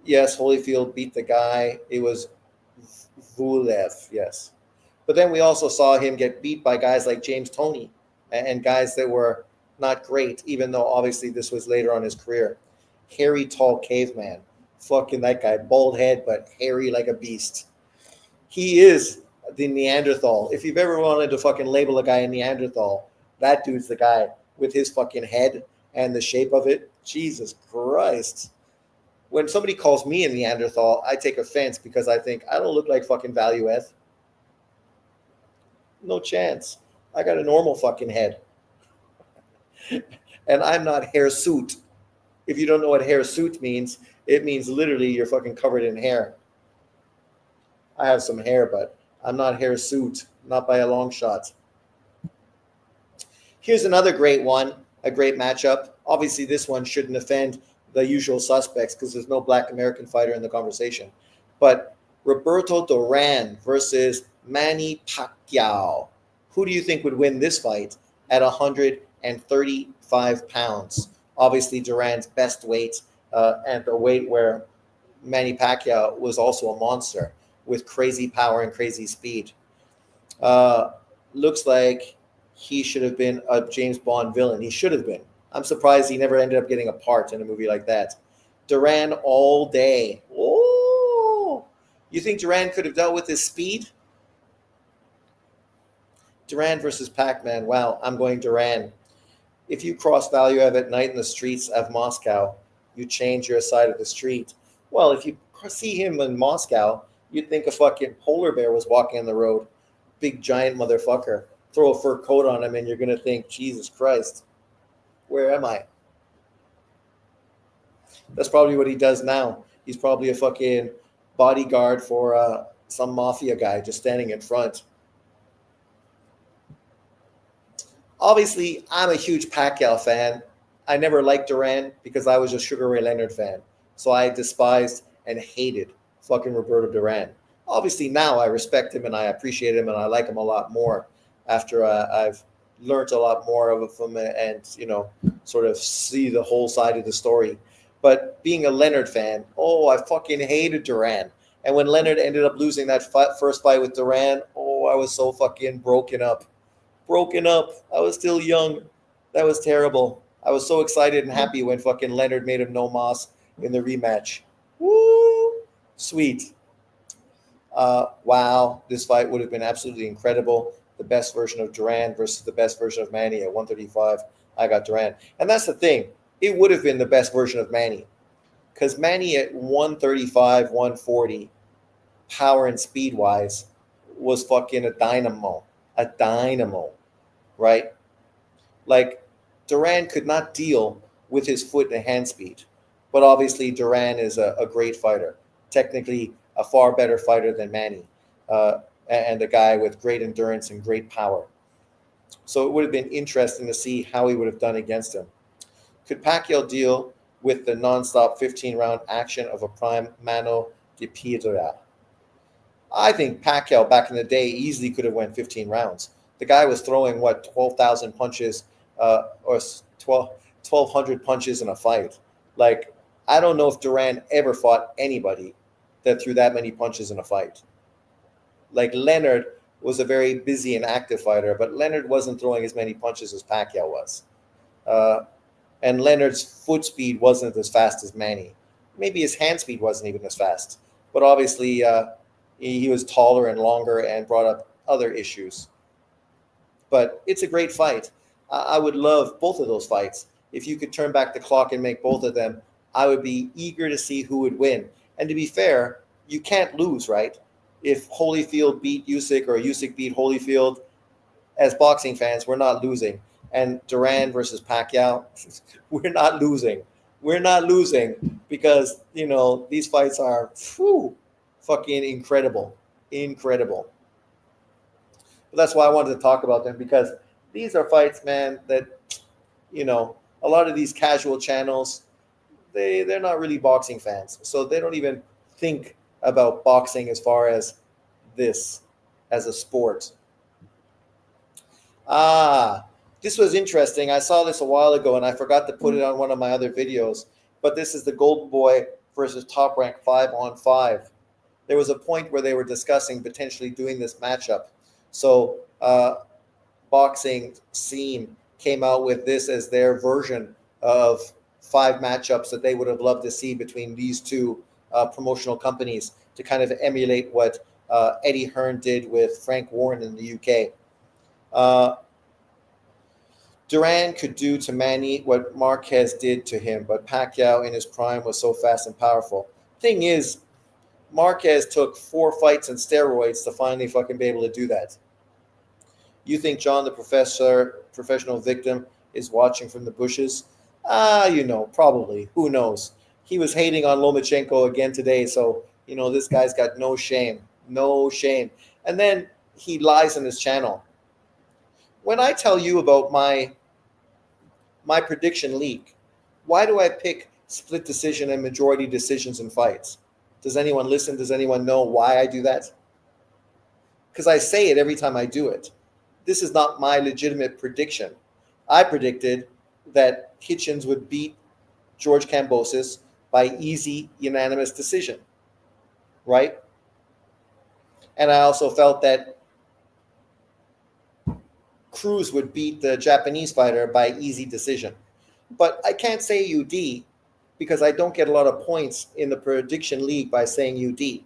Yes, Holyfield beat the guy. It was Vulev, yes. But then we also saw him get beat by guys like James Toney and guys that were not great, even though obviously this was later on his career. Hairy, tall caveman. Fucking that guy. Bald head, but hairy like a beast. He is the Neanderthal. If you've ever wanted to fucking label a guy a Neanderthal, that dude's the guy with his fucking head and the shape of it. Jesus Christ. When somebody calls me a Neanderthal, I take offense because I think I don't look like fucking Valueth. No chance. I got a normal fucking head. And I'm not hirsute. If you don't know what hirsute means, it means literally you're fucking covered in hair. I have some hair, but I'm not hirsute, not by a long shot. Here's another great one, a great matchup. Obviously, this one shouldn't offend the usual suspects because there's no black American fighter in the conversation. But Roberto Duran versus Manny Pacquiao. Who do you think would win this fight at 135 pounds? Obviously, Duran's best weight and the weight where Manny Pacquiao was also a monster with crazy power and crazy speed. Looks like he should have been a James Bond villain. He should have been. I'm surprised he never ended up getting a part in a movie like that. Duran all day. Oh, you think Duran could have dealt with his speed? Duran versus Pac-Man. Wow, I'm going Duran. If you cross Valuev at night in the streets of Moscow, you change your side of the street. Well, if you see him in Moscow, you'd think a fucking polar bear was walking on the road. Big giant motherfucker. Throw a fur coat on him and you're going to think, Jesus Christ, where am I? That's probably what he does now. He's probably a fucking bodyguard for some mafia guy just standing in front. Obviously, I'm a huge Pacquiao fan. I never liked Duran because I was a Sugar Ray Leonard fan. So I despised and hated fucking Roberto Duran. Obviously, now I respect him and I appreciate him and I like him a lot more after I've learned a lot more of him and, sort of see the whole side of the story. But being a Leonard fan, I fucking hated Duran. And when Leonard ended up losing that first fight with Duran, I was so fucking broken up. I was still young. That was terrible. I was so excited and happy when fucking Leonard made him no mas in the rematch. Woo! Sweet. Wow, this fight would have been absolutely incredible. The best version of Duran versus the best version of Manny at 135. I got Duran. And that's the thing. It would have been the best version of Manny. Because Manny at 135, 140, power and speed-wise, was fucking a dynamo. Right? Like, Duran could not deal with his foot and hand speed. But obviously, Duran is a great fighter. Technically, a far better fighter than Manny. And a guy with great endurance and great power. So it would have been interesting to see how he would have done against him. Could Pacquiao deal with the nonstop 15-round action of a prime Mano de Piedra? I think Pacquiao back in the day easily could have went 15 rounds. The guy was throwing, 12,000 punches or 1,200 punches in a fight. Like, I don't know if Duran ever fought anybody that threw that many punches in a fight. Like, Leonard was a very busy and active fighter, but Leonard wasn't throwing as many punches as Pacquiao was. And Leonard's foot speed wasn't as fast as Manny. Maybe his hand speed wasn't even as fast. But obviously, he was taller and longer and brought up other issues. But it's a great fight. I would love both of those fights. If you could turn back the clock and make both of them, I would be eager to see who would win. And to be fair, you can't lose, right? If Holyfield beat Usyk or Usyk beat Holyfield, as boxing fans, we're not losing. And Duran versus Pacquiao, we're not losing. We're not losing because, these fights are fucking incredible. Incredible. But that's why I wanted to talk about them, because these are fights, man, that, a lot of these casual channels, they're not really boxing fans, so they don't even think about boxing as far as this as a sport. Ah, this was interesting. I saw this a while ago and I forgot to put it on one of my other videos. But this is the Golden Boy versus Top Rank 5-on-5. There was a point where they were discussing potentially doing this matchup. So, boxing scene came out with this as their version of 5 matchups that they would have loved to see between these two promotional companies to kind of emulate what Eddie Hearn did with Frank Warren in the UK. Duran could do to Manny what Marquez did to him, but Pacquiao in his prime was so fast and powerful. Thing is, Marquez took 4 fights and steroids to finally fucking be able to do that. You think John the professional victim, is watching from the bushes? Probably. Who knows? He was hating on Lomachenko again today, so, this guy's got no shame. No shame. And then he lies on his channel. When I tell you about my prediction league, why do I pick split decision and majority decisions in fights? Does anyone listen? Does anyone know why I do that? Because I say it every time I do it. This is not my legitimate prediction. I predicted that Hitchens would beat George Kambosos by easy, unanimous decision, right? And I also felt that Cruz would beat the Japanese fighter by easy decision. But I can't say UD because I don't get a lot of points in the prediction league by saying UD.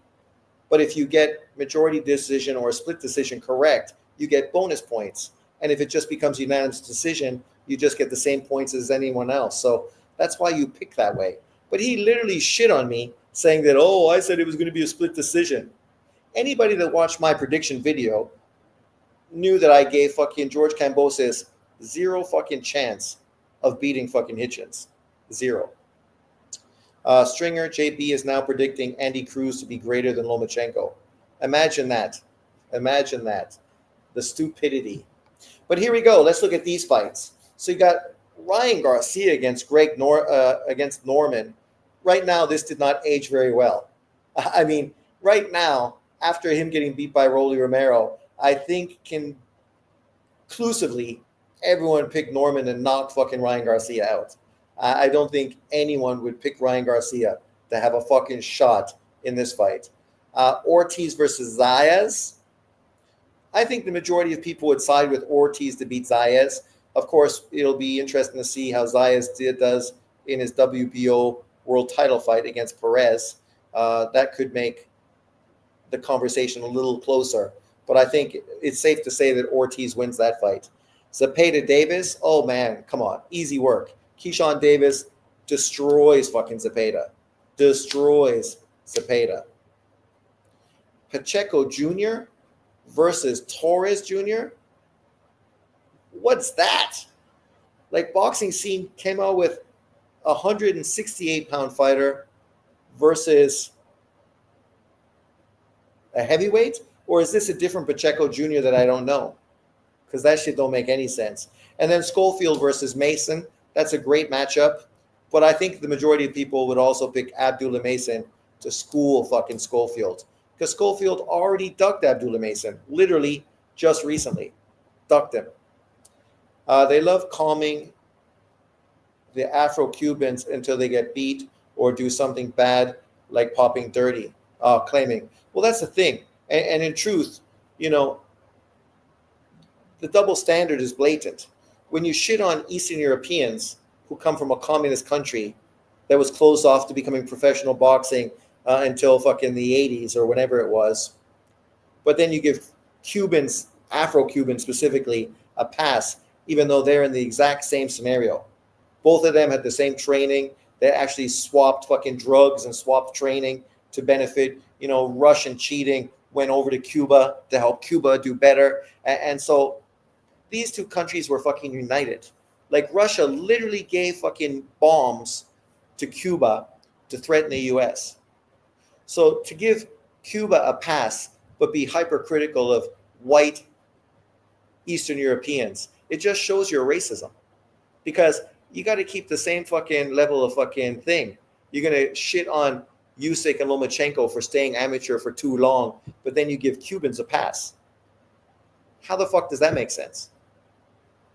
But if you get majority decision or a split decision correct, you get bonus points. And if it just becomes unanimous decision, you just get the same points as anyone else. So that's why you pick that way. But he literally shit on me saying that, I said it was going to be a split decision. Anybody that watched my prediction video knew that I gave fucking George Kambosos 0 fucking chance of beating fucking Hitchens. 0. Stringer JB is now predicting Andy Cruz to be greater than Lomachenko. Imagine that. Imagine that. The stupidity. But here we go. Let's look at these fights. So you got Ryan Garcia against against Norman. Right now, this did not age very well. I mean, right now, after him getting beat by Rolly Romero, I think conclusively everyone pick Norman and knock fucking Ryan Garcia out. I don't think anyone would pick Ryan Garcia to have a fucking shot in this fight. Ortiz versus Zayas. I think the majority of people would side with Ortiz to beat Zayas. Of course, it'll be interesting to see how Zayas does in his WBO world title fight against Perez. That could make the conversation a little closer. But I think it's safe to say that Ortiz wins that fight. Zepeda Davis, oh man, come on, easy work. Keyshawn Davis destroys fucking Zepeda. Destroys Zepeda. Pacheco Jr. versus Torres Jr. What's that? Like, boxing scene came out with a 168-pound fighter versus a heavyweight? Or is this a different Pacheco Jr. that I don't know? Because that shit don't make any sense. And then Schofield versus Mason. That's a great matchup. But I think the majority of people would also pick Abdullah Mason to school fucking Schofield. Because Schofield already ducked Abdullah Mason. Literally just recently. Ducked him. They love calming the Afro-Cubans until they get beat or do something bad like popping dirty. Claiming. Well, that's the thing. And in truth, the double standard is blatant. When you shit on Eastern Europeans who come from a communist country that was closed off to becoming professional boxing until fucking the 80s or whenever it was, but then you give Cubans, Afro-Cubans specifically, a pass, even though they're in the exact same scenario. Both of them had the same training. They actually swapped fucking drugs and swapped training to benefit, Russian cheating went over to Cuba to help Cuba do better. And so these two countries were fucking united. Like, Russia literally gave fucking bombs to Cuba to threaten the US. So to give Cuba a pass, but be hypercritical of white Eastern Europeans, it just shows your racism. Because You got to keep the same fucking level of fucking thing. You're gonna shit on Usyk and Lomachenko for staying amateur for too long, but then you give Cubans a pass. How the fuck does that make sense?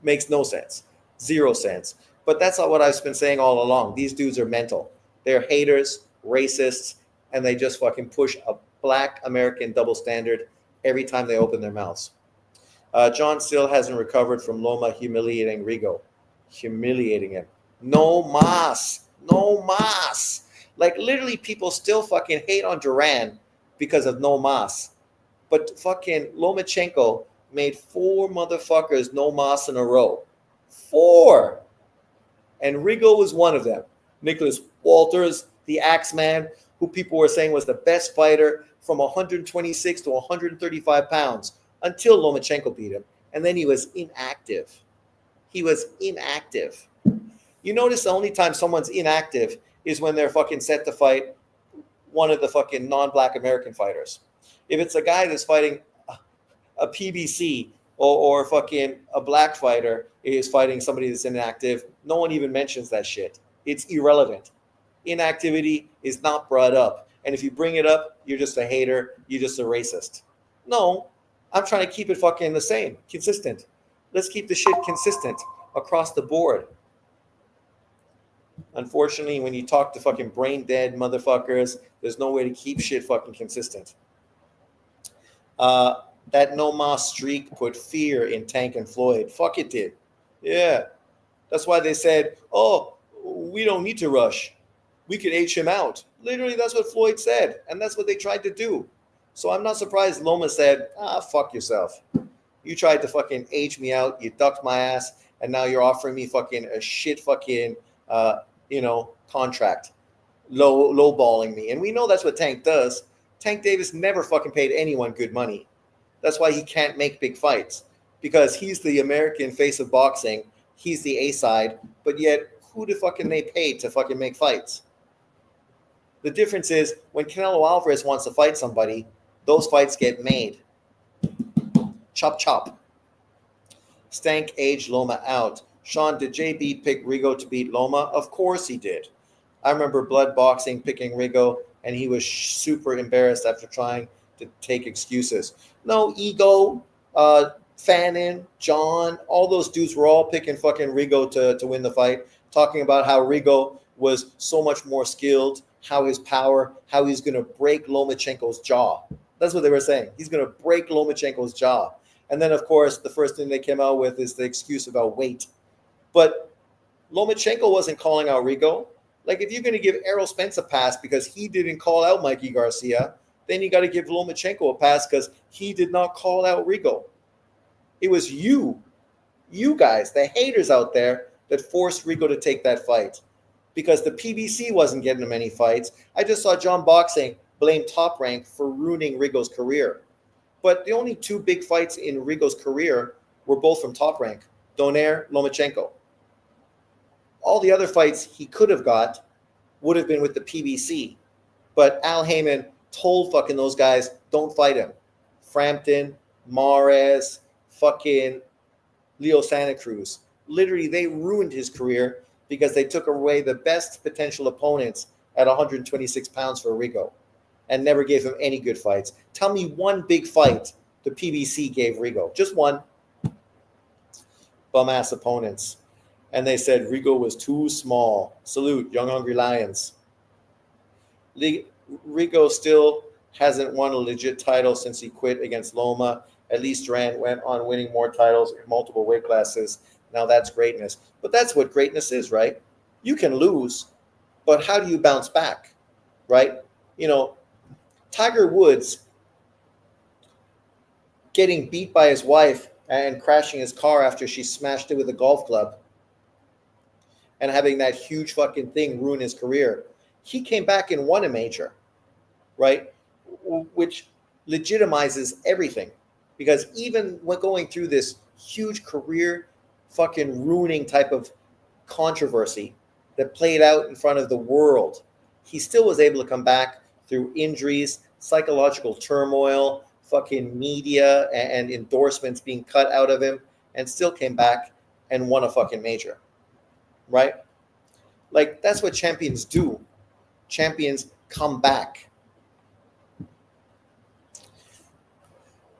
Makes no sense. Zero sense. But that's not what I've been saying all along. These dudes are mental. They're haters, racists, and they just fucking push a black American double standard every time they open their mouths. John still hasn't recovered from Loma humiliating Rigo. Humiliating him. No mas. No mas. Like literally people still fucking hate on Duran because of no mas. But fucking Lomachenko made 4 motherfuckers no mas in a row. 4. And Rigo was one of them. Nicholas Walters, the Axeman, who people were saying was the best fighter from 126 to 135 pounds until Lomachenko beat him. And then he was inactive. He was inactive. You notice the only time someone's inactive is when they're fucking set to fight one of the fucking non-black American fighters. If it's a guy that's fighting a PBC or fucking a black fighter is fighting somebody that's inactive, no one even mentions that shit. It's irrelevant. Inactivity is not brought up. And if you bring it up, you're just a hater. You're just a racist. No, I'm trying to keep it fucking the same, consistent. Let's keep the shit consistent across the board. Unfortunately, when you talk to fucking brain dead motherfuckers, there's no way to keep shit fucking consistent. That no mas streak put fear in Tank and Floyd. Fuck it did. Yeah. That's why they said, oh, we don't need to rush. We could H him out. Literally, that's what Floyd said. And that's what they tried to do. So I'm not surprised Loma said, fuck yourself. You tried to fucking H me out. You ducked my ass. And now you're offering me fucking a shit fucking, contract. Lowballing me. And we know that's what Tank does. Tank Davis never fucking paid anyone good money. That's why he can't make big fights. Because he's the American face of boxing. He's the A-side. But yet, who the fucking they paid to fucking make fights? The difference is when Canelo Alvarez wants to fight somebody, those fights get made. Chop, chop. Stank aged Loma out. Sean, did JB pick Rigo to beat Loma? Of course he did. I remember Blood Boxing picking Rigo, and he was super embarrassed after trying to take excuses. No, Ego, Fannin, John, all those dudes were all picking fucking Rigo to win the fight, talking about how Rigo was so much more skilled, how his power, how he's going to break Lomachenko's jaw. That's what they were saying. He's going to break Lomachenko's jaw. And then, of course, the first thing they came out with is the excuse about weight. But Lomachenko wasn't calling out Rigo. Like, if you're going to give Errol Spence a pass because he didn't call out Mikey Garcia, then you got to give Lomachenko a pass because he did not call out Rigo. It was you guys, the haters out there, that forced Rigo to take that fight because the PBC wasn't getting him any fights. I just saw John Boxing blame Top Rank for ruining Rigo's career. But the only 2 big fights in Rigo's career were both from Top Rank, Donaire, Lomachenko. All the other fights he could have got would have been with the PBC. But Al Heyman told fucking those guys, don't fight him. Frampton, Mares, fucking Leo Santa Cruz. Literally, they ruined his career because they took away the best potential opponents at 126 pounds for Rigo and never gave him any good fights. Tell me one big fight the PBC gave Rigo. Just one. Bum-ass opponents. And they said Rigo was too small. Salute, Young Hungry Lions. Rigo still hasn't won a legit title since he quit against Loma. At least Duran went on winning more titles in multiple weight classes. Now that's greatness. But that's what greatness is, right? You can lose, but how do you bounce back, right? You know, Tiger Woods getting beat by his wife and crashing his car after she smashed it with a golf club and having that huge fucking thing ruin his career. He came back and won a major, right? Which legitimizes everything. Because even when going through this huge career fucking ruining type of controversy that played out in front of the world, he still was able to come back through injuries, psychological turmoil, fucking media and endorsements being cut out of him, and still came back and won a fucking major. right? Like, that's what champions do. Champions come back.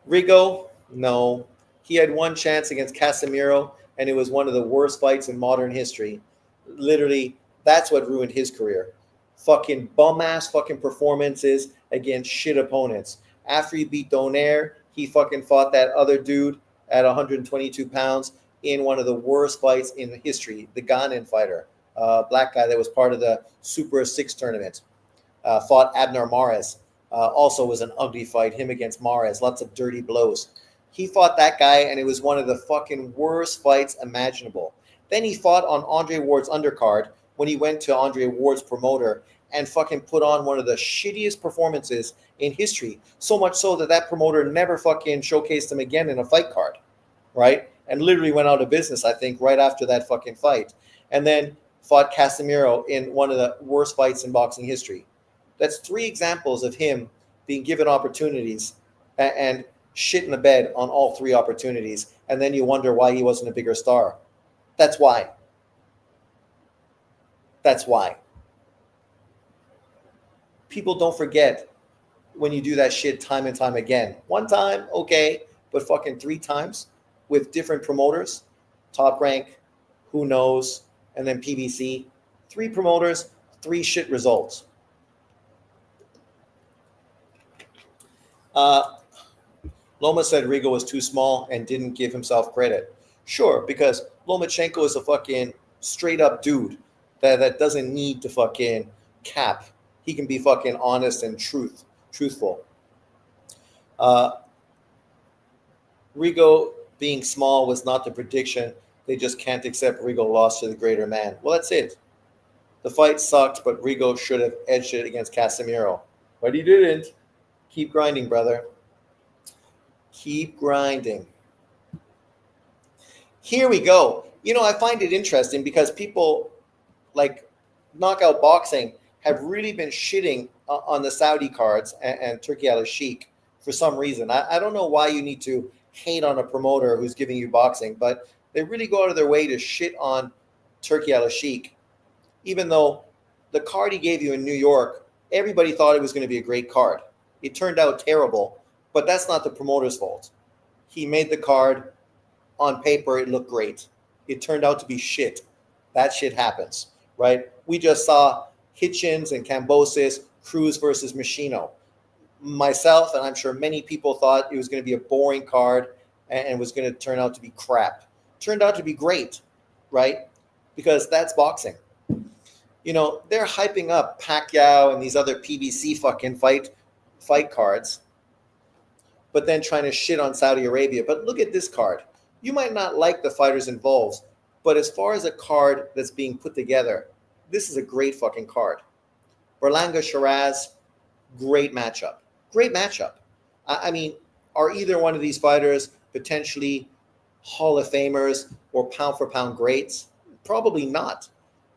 Rigo, no. He had one chance against Casemiro, and it was one of the worst fights in modern history. Literally, that's what ruined his career. Fucking bum ass fucking performances against shit opponents. After he beat Donaire, he fucking fought that other dude at 122 pounds in one of the worst fights in history, the Ghanaian fighter, black guy that was part of the Super 6 tournament. Fought Abner Mares. Also was an ugly fight. Him against Mares, lots of dirty blows. He fought that guy, and it was one of the fucking worst fights imaginable. Then he fought on Andre Ward's undercard when he went to Andre Ward's promoter and fucking put on one of the shittiest performances in history. So much so that that promoter never fucking showcased him again in a fight card, right? And literally went out of business, I think, right after that fucking fight. And then fought Casemiro in one of the worst fights in boxing history. That's 3 examples of him being given opportunities and shit in the bed on all 3 opportunities. And then you wonder why he wasn't a bigger star. That's why. That's why. People don't forget when you do that shit time and time again. One time, okay, but fucking 3 times with different promoters, Top Rank, Who Knows, and then PBC. 3 promoters, 3 shit results. Loma said Rigo was too small and didn't give himself credit. Sure, because Lomachenko is a fucking straight up dude that doesn't need to fucking cap. He can be fucking honest and truthful. Rigo being small was not the prediction. They just can't accept Rigo lost to the greater man. Well, that's it. The fight sucked, but Rigo should have edged it against Casemiro. But he didn't. Keep grinding, brother. Keep grinding. Here we go. You know, I find it interesting because people like Knockout Boxing have really been shitting on the Saudi cards and Turki Al-Sheikh for some reason. I don't know why you need to hate on a promoter who's giving you boxing, but they really go out of their way to shit on Turki Al-Sheikh, even though the card he gave you in New York, everybody thought it was going to be a great card. It turned out terrible, but that's not the promoter's fault. He made the card. On paper, it looked great. It turned out to be shit. That shit happens, right? We just saw Hitchens and Kambosos, Cruz versus Machino. Myself, and I'm sure many people thought it was going to be a boring card and was going to turn out to be crap. Turned out to be great, right? Because that's boxing. You know, they're hyping up Pacquiao and these other PBC fucking fight cards, but then trying to shit on Saudi Arabia. But look at this card. You might not like the fighters involved, but as far as a card that's being put together, this is a great fucking card. Berlanga Shiraz, great matchup. Great matchup. I mean, are either one of these fighters potentially Hall of Famers or pound for pound greats? Probably not.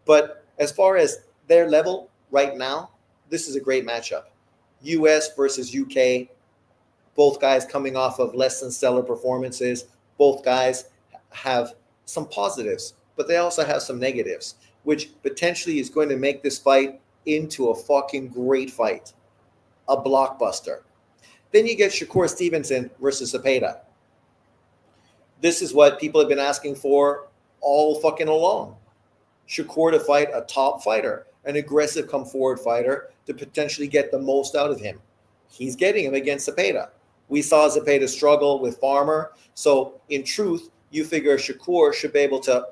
But as far as their level right now, this is a great matchup. US versus UK, both guys coming off of less than stellar performances. Both guys have some positives, but they also have some negatives, which potentially is going to make this fight into a fucking great fight, a blockbuster. Then you get Shakur Stevenson versus Zepeda. This is what people have been asking for all fucking along. Shakur to fight a top fighter, an aggressive come forward fighter to potentially get the most out of him. He's getting him against Zepeda. We saw Zepeda struggle with Farmer. So in truth, you figure Shakur should be able to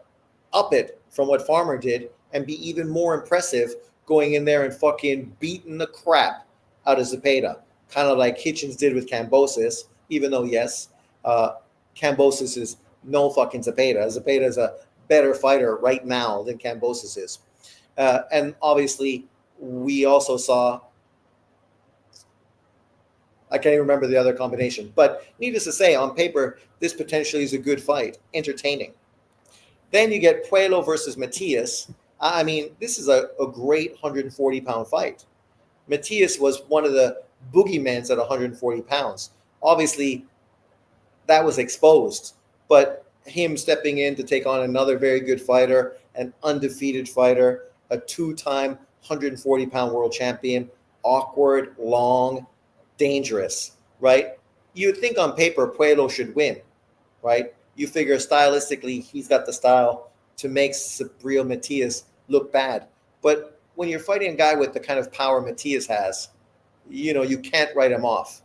up it from what Farmer did and be even more impressive going in there and fucking beating the crap out of Zepeda. Kind of like Hitchens did with Kambosos, even though, yes, Kambosos is no fucking Zepeda. Zepeda is a better fighter right now than Kambosos is. And obviously, we also saw, I can't even remember the other combination. But needless to say, on paper, this potentially is a good fight, entertaining. Then you get Puello versus Matias. I mean, this is a great 140-pound fight. Matias was one of the boogeymans at 140 pounds. Obviously, that was exposed. But him stepping in to take on another very good fighter, an undefeated fighter, a two-time 140-pound world champion, awkward, long, dangerous, right? You'd think on paper Puello should win, right? You figure stylistically he's got the style to make Subriel Matias look bad. But when you're fighting a guy with the kind of power Matias has, you can't write him off.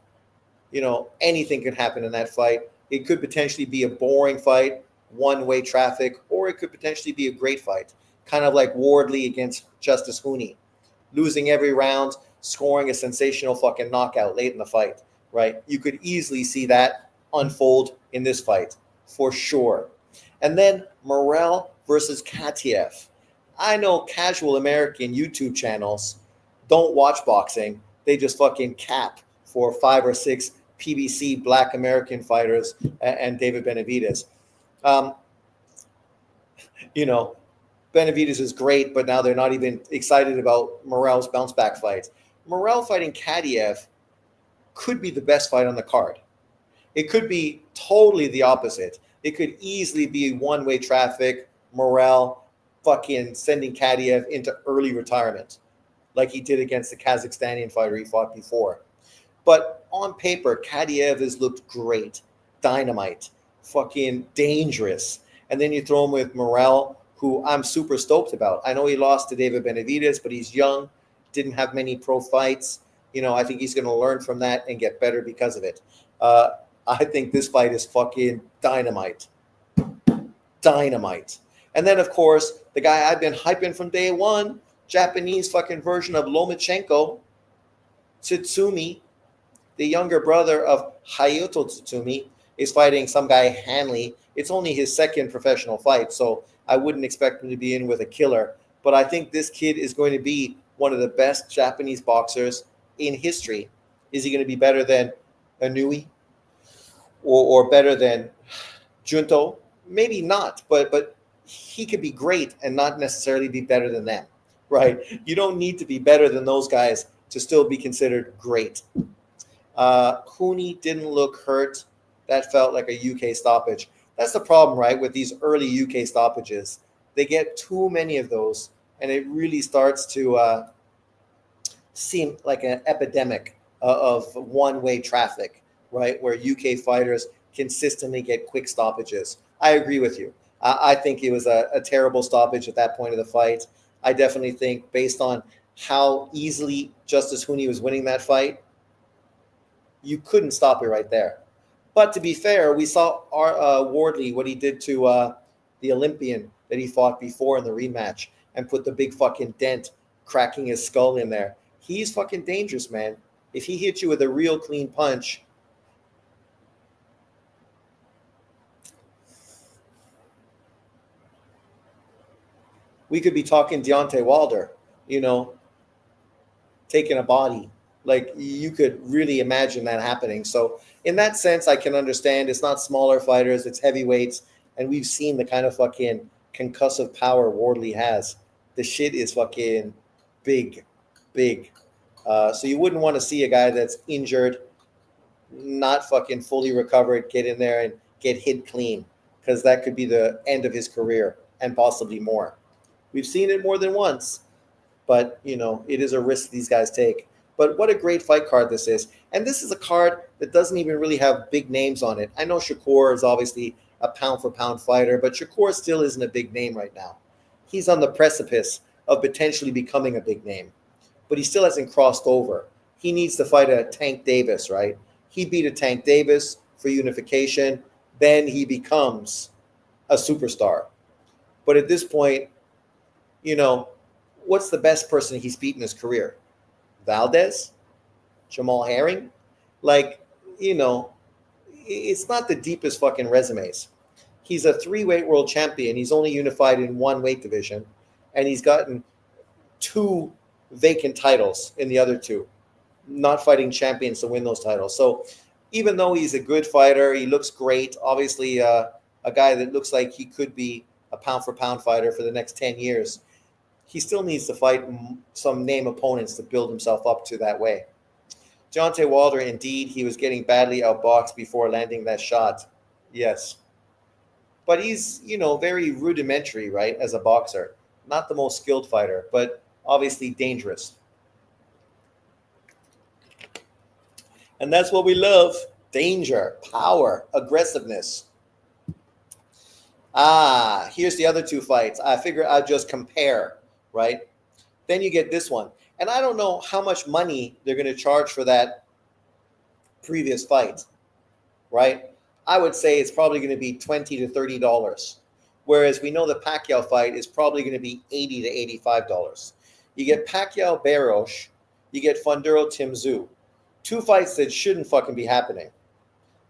Anything could happen in that fight. It could potentially be a boring fight, one-way traffic, or it could potentially be a great fight, kind of like Wardley against Justice Hooney, losing every round, scoring a sensational fucking knockout late in the fight, right? You could easily see that unfold in this fight, for sure. And then Morrell versus Katiev. I know casual American YouTube channels don't watch boxing. They just fucking cap for 5 or 6 PBC Black American fighters and David Benavidez. Benavidez is great, but now they're not even excited about Morrell's bounce back fights. Morrell fighting Katiev could be the best fight on the card. It could be totally the opposite. It could easily be one-way traffic, Morrell fucking sending Katiev into early retirement, like he did against the Kazakhstani fighter he fought before. But on paper, Katiev has looked great, dynamite, fucking dangerous. And then you throw him with Morrell, who I'm super stoked about. I know he lost to David Benavidez, but he's young, didn't have many pro fights. I think he's going to learn from that and get better because of it. I think this fight is fucking dynamite. Dynamite. And then, of course, the guy I've been hyping from day one, Japanese fucking version of Lomachenko, Tsutsumi, the younger brother of Hayato Tsutsumi, is fighting some guy, Hanley. It's only his second professional fight, so I wouldn't expect him to be in with a killer. But I think this kid is going to be one of the best Japanese boxers in history. Is he going to be better than Inoue or better than Junto? Maybe not, but he could be great and not necessarily be better than them, right? You don't need to be better than those guys to still be considered great. Hooney didn't look hurt. That felt like a UK stoppage. That's the problem, right, with these early UK stoppages. They get too many of those, and it really starts to seem like an epidemic of one-way traffic, right, where UK fighters consistently get quick stoppages. I agree with you. I think it was a terrible stoppage at that point of the fight. I definitely think, based on how easily Justice Hooney was winning that fight, you couldn't stop it right there. But to be fair, we saw Wardley, what he did to the Olympian that he fought before in the rematch and put the big fucking dent, cracking his skull in there. He's fucking dangerous, man. If he hits you with a real clean punch, we could be talking Deontay Wilder, taking a body. Like, you could really imagine that happening. So in that sense, I can understand. It's not smaller fighters, it's heavyweights. And we've seen the kind of fucking concussive power Wardley has. The shit is fucking big, big. So you wouldn't want to see a guy that's injured, not fucking fully recovered, get in there and get hit clean, because that could be the end of his career and possibly more. We've seen it more than once, but, it is a risk these guys take. But what a great fight card this is. And this is a card that doesn't even really have big names on it. I know Shakur is obviously a pound-for-pound fighter, but Shakur still isn't a big name right now. He's on the precipice of potentially becoming a big name, but he still hasn't crossed over. He needs to fight a Tank Davis, right? He beat a Tank Davis for unification. Then he becomes a superstar. But at this point, what's the best person he's beaten in his career? Valdez? Jamal Herring? It's not the deepest fucking resumes. He's a 3-weight world champion. He's only unified in 1 weight division, and he's gotten 2 vacant titles in the other 2, not fighting champions to win those titles. So even though he's a good fighter, he looks great, obviously a guy that looks like he could be a pound-for-pound fighter for the next 10 years, he still needs to fight some name opponents to build himself up to that way. Deontay Wilder, indeed, he was getting badly outboxed before landing that shot. Yes. but he's, very rudimentary, right, as a boxer. Not the most skilled fighter, but obviously dangerous. And that's what we love: danger, power, aggressiveness. Here's the other two fights. I figure I'd just compare, right? Then you get this one. And I don't know how much money they're going to charge for that previous fight, right? I would say it's probably going to be $20 to $30. Whereas we know the Pacquiao fight is probably going to be $80 to $85. You get Pacquiao Barros, you get Funduro Tim Tszyu. Two fights that shouldn't fucking be happening.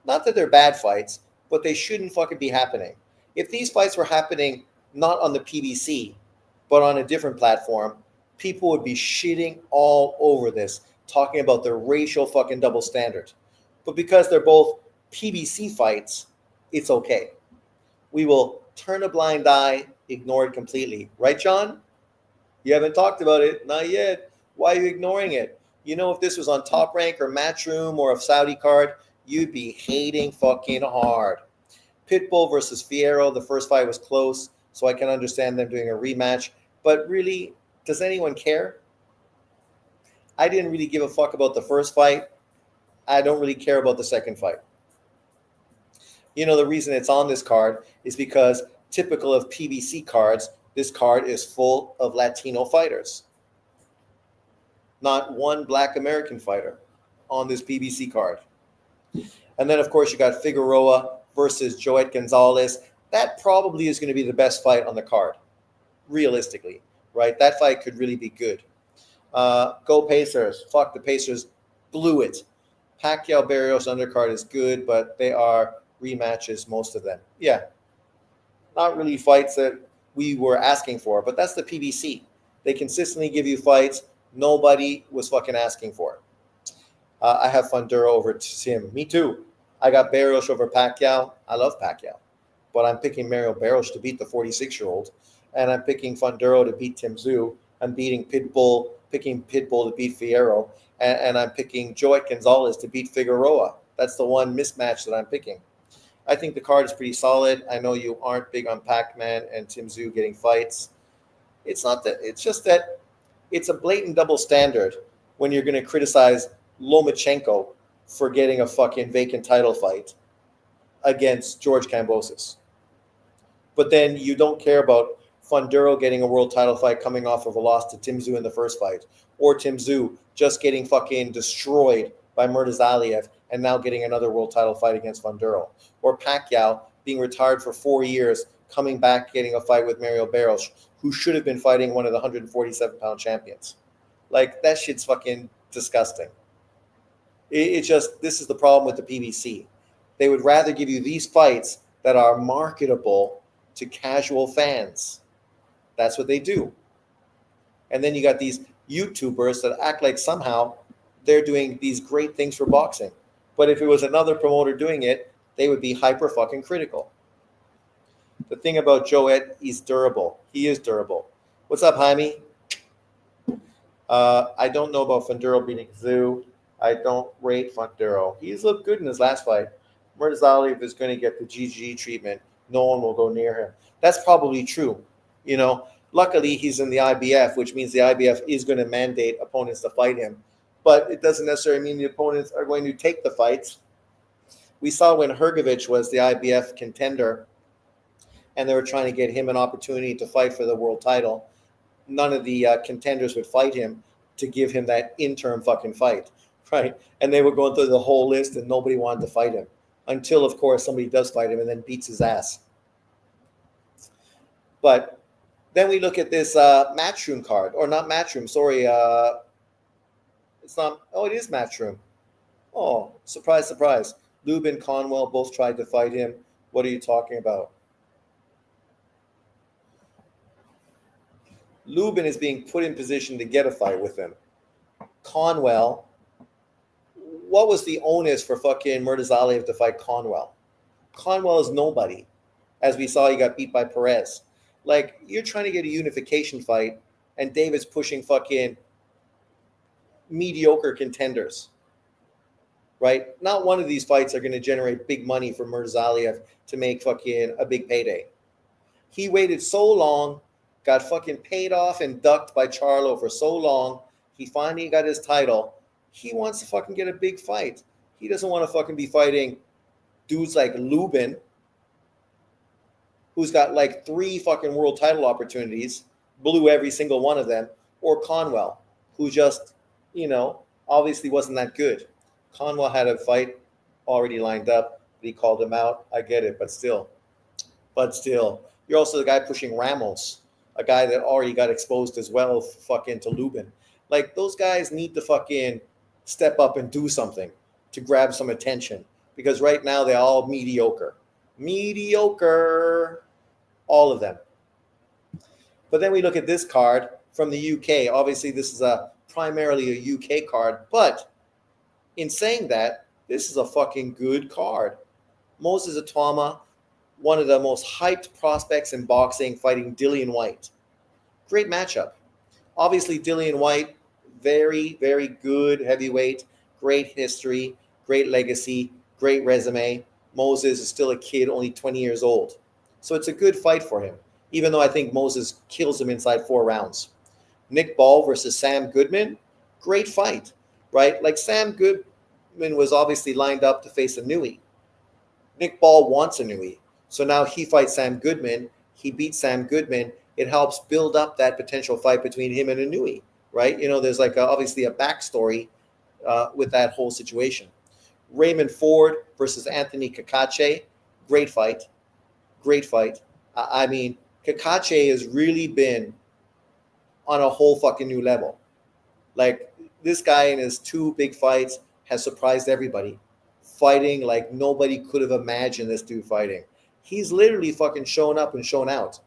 Not that they're bad fights, but they shouldn't fucking be happening. If these fights were happening not on the PBC, but on a different platform, people would be shitting all over this, talking about the racial fucking double standard. But because they're both PBC fights, it's okay. We will turn a blind eye, ignore it completely. Right, John? You haven't talked about it. Not yet. Why are you ignoring it? If this was on Top Rank or Matchroom or a Saudi card, you'd be hating fucking hard. Pitbull versus Fierro, the first fight was close, so I can understand them doing a rematch. But really, does anyone care? I didn't really give a fuck about the first fight. I don't really care about the second fight. The reason it's on this card is because, typical of PBC cards, this card is full of Latino fighters. Not one Black American fighter on this PBC card. And then, of course, you got Figueroa versus Joet Gonzalez. That probably is going to be the best fight on the card, realistically, right? That fight could really be good. Go Pacers. Fuck, the Pacers blew it. Pacquiao Barrios undercard is good, but they are rematches, most of them. Yeah, not really fights that we were asking for, but that's the PBC. They consistently give you fights nobody was fucking asking for. I have Funduro over Tim. Me too. I got Barrios over Pacquiao. I love Pacquiao, but I'm picking Mario Barrios to beat the 46-year-old, and I'm picking Funduro to beat Tim Tszyu. I'm picking Pitbull to beat Fierro, and I'm picking Joet Gonzalez to beat Figueroa. That's the one mismatch that I'm picking. I think the card is pretty solid. I know you aren't big on Pac-Man and Tim Tszyu getting fights. It's not that. It's just that it's a blatant double standard when you're going to criticize Lomachenko for getting a fucking vacant title fight against George Kambosos. But then you don't care about Funduro getting a world title fight coming off of a loss to Tim Tszyu in the first fight, or Tim Tszyu just getting fucking destroyed by Murtazaliev and now getting another world title fight against Funduro, or Pacquiao being retired for 4 years, coming back getting a fight with Mario Barrios, who should have been fighting one of the 147-pound champions. Like, that shit's fucking disgusting. It's just, this is the problem with the PBC. They would rather give you these fights that are marketable to casual fans. That's what they do. And then you got these YouTubers that act like somehow they're doing these great things for boxing. But if it was another promoter doing it, they would be hyper fucking critical. The thing about Joet, he's durable. He is durable. What's up, Jaime? I don't know about Funduro beating Tszyu. I don't rate Funduro. He's looked good in his last fight. Murtazaliev is going to get the GG treatment. No one will go near him. That's probably true. Luckily, he's in the IBF, which means the IBF is going to mandate opponents to fight him. But it doesn't necessarily mean the opponents are going to take the fights. We saw when Hrgovic was the IBF contender, and they were trying to get him an opportunity to fight for the world title. None of the contenders would fight him to give him that interim fucking fight, right? And they were going through the whole list, and nobody wanted to fight him until, of course, somebody does fight him and then beats his ass. But then we look at this Matchroom card, or not Matchroom, sorry. It's not, oh, it is Matchroom. Oh, surprise, surprise. Lubin, Conwell both tried to fight him. What are you talking about? Lubin is being put in position to get a fight with him. Conwell, what was the onus for fucking Murtazaliev to fight Conwell? Conwell is nobody. As we saw, he got beat by Perez. Like, you're trying to get a unification fight, and David's pushing fucking mediocre contenders. right? Not one of these fights are going to generate big money for Murzalia to make fucking a big payday. He waited so long, got fucking paid off and ducked by Charlo for so long. He finally got his title. He wants to fucking get a big fight. He doesn't want to fucking be fighting dudes like Lubin, who's got like 3 fucking world title opportunities, blew every single one of them, or Conwell, who just, obviously wasn't that good. Conwell had a fight already lined up. He called him out. I get it, but still. You're also the guy pushing Ramos, a guy that already got exposed as well, fucking to Lubin. Like, those guys need to fucking step up and do something to grab some attention, because right now they're all mediocre. Mediocre. All of them. But then we look at this card from the UK. Obviously, this is primarily a UK card, but in saying that, this is a fucking good card. Moses Atama, one of the most hyped prospects in boxing, fighting Dillian Whyte. Great matchup. Obviously, Dillian Whyte, very, very good heavyweight, great history, great legacy, great resume. Moses is still a kid, only 20 years old. So it's a good fight for him, even though I think Moses kills him inside 4 rounds. Nick Ball versus Sam Goodman, great fight, right? Like, Sam Goodman was obviously lined up to face Inoue. Nick Ball wants Inoue. So now he fights Sam Goodman. He beats Sam Goodman. It helps build up that potential fight between him and Inoue, right? There's like obviously a backstory with that whole situation. Raymond Ford versus Anthony Kakache, great fight. Great fight. I mean, Kakache has really been on a whole fucking new level. Like, this guy in his 2 big fights has surprised everybody. Fighting like nobody could have imagined this dude fighting. He's literally fucking shown up and shown out.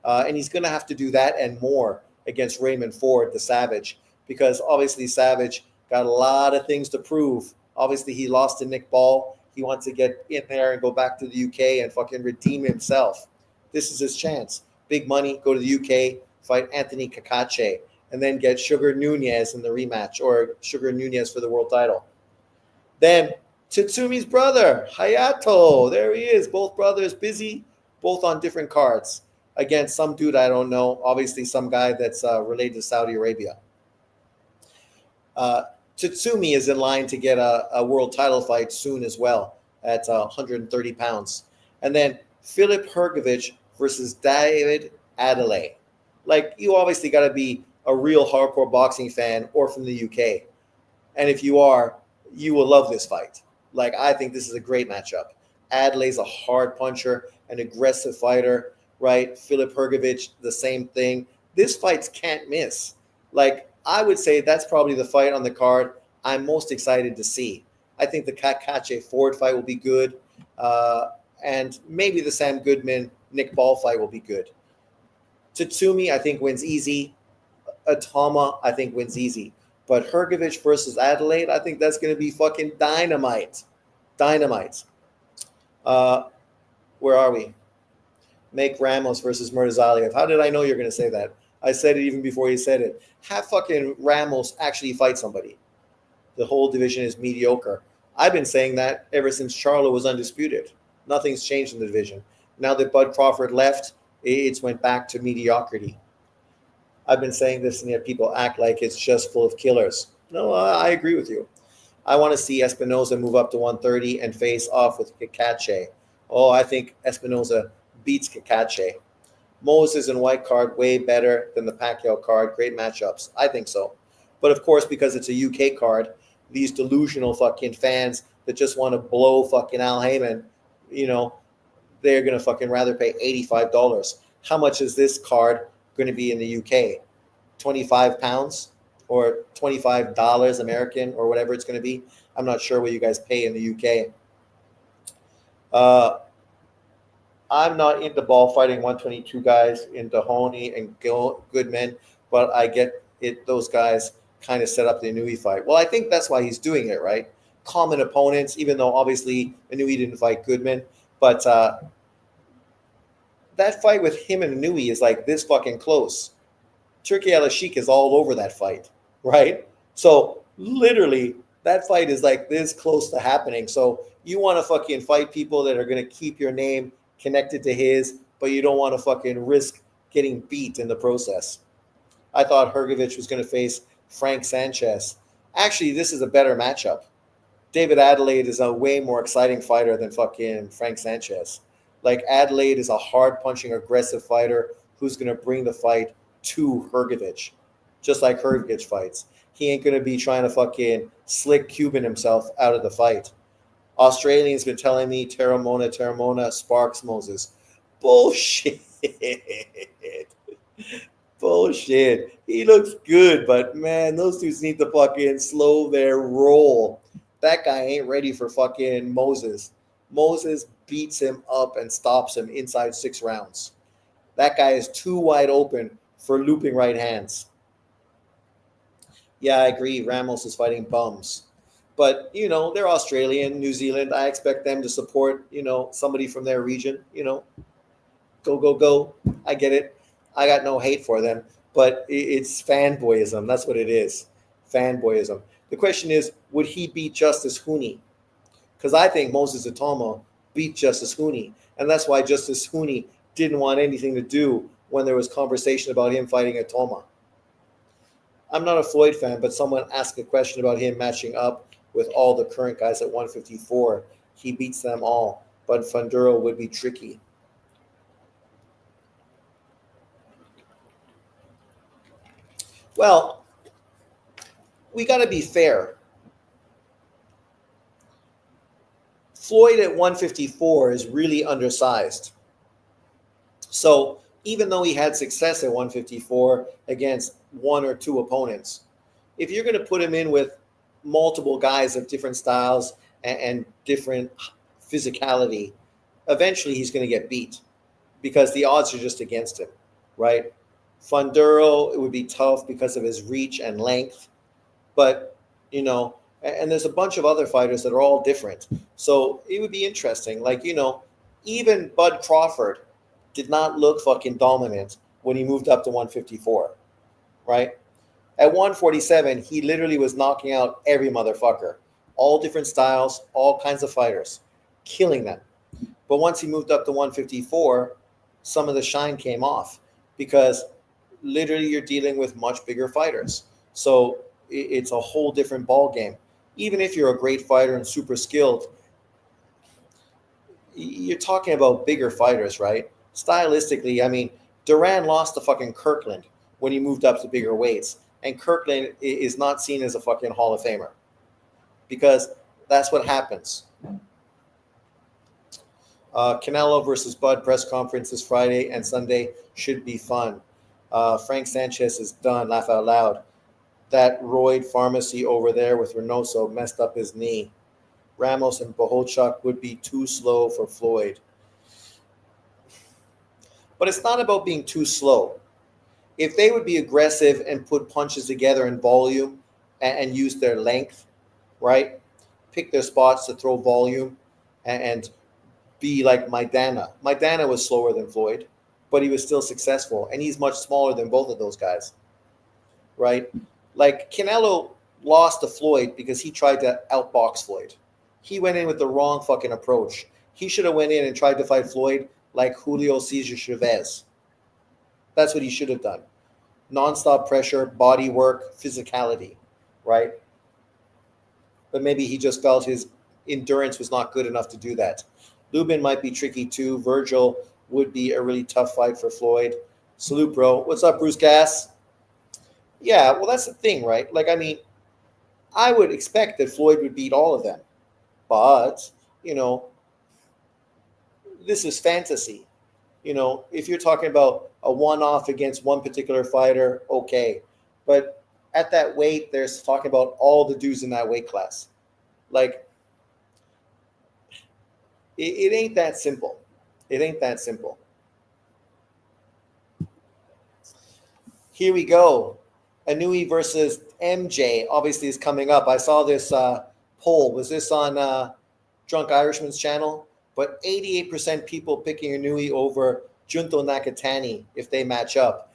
And he's going to have to do that and more against Raymond Ford, the Savage, because obviously Savage got a lot of things to prove. Obviously, he lost to Nick Ball. He wants to get in there and go back to the UK and fucking redeem himself. This is his chance. Big money, go to the UK, fight Anthony Kakache, and then get Sugar Nunez in the rematch, or Sugar Nunez for the world title. Then Tatsumi's brother, Hayato. There he is. Both brothers busy, both on different cards against some dude I don't know. Obviously, some guy that's related to Saudi Arabia. Tatsumi is in line to get a world title fight soon as well at 130 pounds. And then Filip Hrgović versus David Adeleye. Like, you obviously got to be a real hardcore boxing fan or from the UK. And if you are, you will love this fight. Like, I think this is a great matchup. Adelaye's a hard puncher, an aggressive fighter, right? Filip Hrgović, the same thing. This fight's can't miss. Like, I would say that's probably the fight on the card I'm most excited to see. I think the Kakache Ford fight will be good. And maybe the Sam Goodman Nick Ball fight will be good. Tatsumi, I think, wins easy. Atama, I think, wins easy. But Hrgović versus Adeleye, I think that's going to be fucking dynamite. Dynamite. Where are we? Make Ramos versus Murzalia. How did I know you're going to say that? I said it even before you said it. Have fucking Ramos actually fight somebody. The whole division is mediocre. I've been saying that ever since Charlo was undisputed. Nothing's changed in the division. Now that Bud Crawford left, it's went back to mediocrity. I've been saying this, and yet people act like it's just full of killers. No, I agree with you. I want to see Espinoza move up to 130 and face off with Kakache. Oh, I think Espinoza beats Kakache. Moses and White card way better than the Pacquiao card. Great matchups. I think so. But of course, because it's a UK card, these delusional fucking fans that just want to blow fucking Al Heyman, they're going to fucking rather pay $85. How much is this card going to be in the UK? 25 pounds or $25 American or whatever it's going to be. I'm not sure what you guys pay in the UK. I'm not into ball fighting 122 guys, into Honey and Goodman, but I get it. Those guys kind of set up the Inoue fight. Well, I think that's why he's doing it, right? Common opponents, even though obviously Inoue didn't fight Goodman. But that fight with him and Inoue is like this fucking close. Turki Al-Sheikh is all over that fight, right? So literally, That fight is like this close to happening. So you want to fucking fight people that are going to keep your name connected to his, but you don't want to fucking risk getting beat in the process. I thought Hrgovic was going to face Frank Sanchez. Actually, this is a better matchup. David Adelaide is a way more exciting fighter than fucking Frank Sanchez. Like Adelaide is a hard punching, aggressive fighter who's going to bring the fight to Hrgovic, just like Hrgovic fights. He ain't going to be trying to fucking slick Cuban himself out of the fight. Australians been telling me Terramona, Sparks Moses. Bullshit. Bullshit. He looks good, but man, those dudes need to fucking slow their roll. That guy ain't ready for fucking Moses. Moses beats him up and stops him inside 6 rounds. That guy is too wide open for looping right hands. Yeah, I agree. Ramos is fighting bums. But, they're Australian, New Zealand. I expect them to support, somebody from their region, Go, go, go. I get it. I got no hate for them. But it's fanboyism. That's what it is. Fanboyism. The question is, would he beat Justice Hooney? Because I think Moses Itomo beat Justice Hooney. And that's why Justice Hooney didn't want anything to do when there was conversation about him fighting Itoma. I'm not a Floyd fan, but someone asked a question about him matching up with all the current guys at 154. He beats them all, but Funduro would be tricky. Well, we got to be fair. Floyd at 154 is really undersized. So even though he had success at 154 against 1 or 2 opponents, if you're going to put him in with multiple guys of different styles and different physicality, eventually he's going to get beat because the odds are just against him, right? Funduro, it would be tough because of his reach and length, but, and there's a bunch of other fighters that are all different. So it would be interesting. Like, even Bud Crawford did not look fucking dominant when he moved up to 154, right? At 147, he literally was knocking out every motherfucker. All different styles, all kinds of fighters, killing them. But once he moved up to 154, some of the shine came off because literally you're dealing with much bigger fighters. So it's a whole different ball game. Even if you're a great fighter and super skilled, you're talking about bigger fighters, right? Stylistically, I mean, Duran lost to fucking Kirkland when he moved up to bigger weights. And Kirkland is not seen as a fucking Hall of Famer because that's what happens. Canelo versus Bud press conference this Friday and Sunday should be fun. Frank Sanchez is done. Laugh out loud. That roid pharmacy over there with Reynoso messed up his knee. Ramos and Bohocuk would be too slow for Floyd. But it's not about being too slow. If they would be aggressive and put punches together in volume and use their length, right? Pick their spots to throw volume and be like Maidana. Maidana was slower than Floyd, but he was still successful. And he's much smaller than both of those guys, right? Like Canelo lost to Floyd because he tried to outbox Floyd. He went in with the wrong fucking approach. He should have went in and tried to fight Floyd like Julio Cesar Chavez. That's what he should have done. Nonstop pressure, body work, physicality, right? But maybe he just felt his endurance was not good enough to do that. Lubin might be tricky too. Virgil would be a really tough fight for Floyd. Salute, bro. What's up, Bruce Gass? Yeah, well, that's the thing, right? Like, I mean, I would expect that Floyd would beat all of them. But, this is fantasy. If you're talking about a one-off against one particular fighter, okay. But at that weight, there's talking about all the dudes in that weight class. Like, it ain't that simple. It ain't that simple. Here we go. Inoue versus MJ obviously is coming up. I saw this poll. Was this on Drunk Irishman's channel? But 88% people picking Inoue over Junto Nakatani if they match up.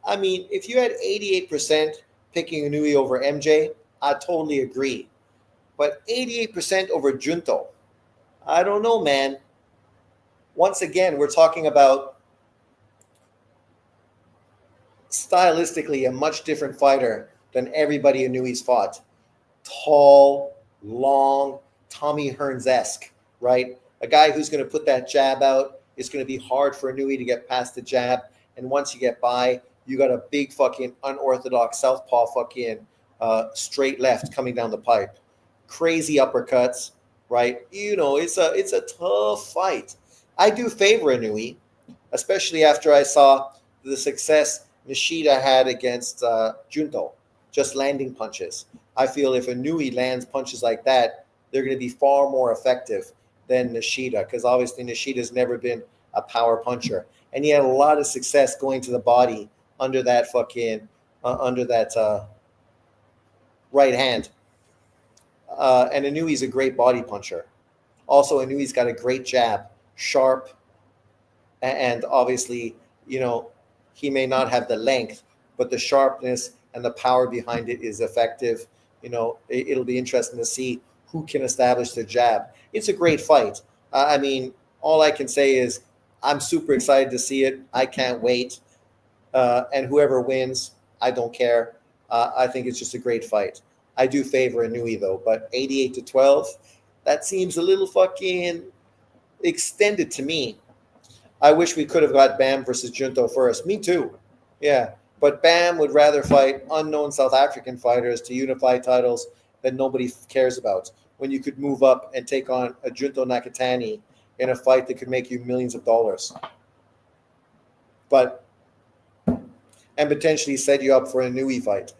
I mean, if you had 88% picking Inoue over MJ, I totally agree. but 88% over Junto. I don't know, man. Once again, we're talking about stylistically a much different fighter than everybody knew he's fought. Tall, long, Tommy Hearns-esque, right? A guy who's going to put that jab out. It's going to be hard for Nui to get past the jab. And once you get by, you got a big fucking unorthodox southpaw fucking straight left coming down the pipe. Crazy uppercuts, right? You know, it's a tough fight. I do favor Nui, especially after I saw the success Nishida had against Junto, just landing punches. I feel if Nui lands punches like that, they're going to be far more effective than Nishida, because obviously Nishida's never been a power puncher, and he had a lot of success going to the body under that fucking right hand. And Inui's a great body puncher. Also, Inui's got a great jab, sharp, and obviously, you know, he may not have the length, but the sharpness and the power behind it is effective. You know, it'll be interesting to see who can establish the jab. It's a great fight. I mean, all I can say is I'm super excited to see it. I can't wait. And whoever wins, I don't care. I think it's just a great fight. I do favor Inui though, but 88-12, that seems a little fucking extended to me. I wish we could have got Bam versus Junto first. Me too. Yeah. But Bam would rather fight unknown South African fighters to unify titles that nobody cares about, when you could move up and take on a Junto Nakatani in a fight that could make you millions of dollars. But, and potentially set you up for a Nui fight,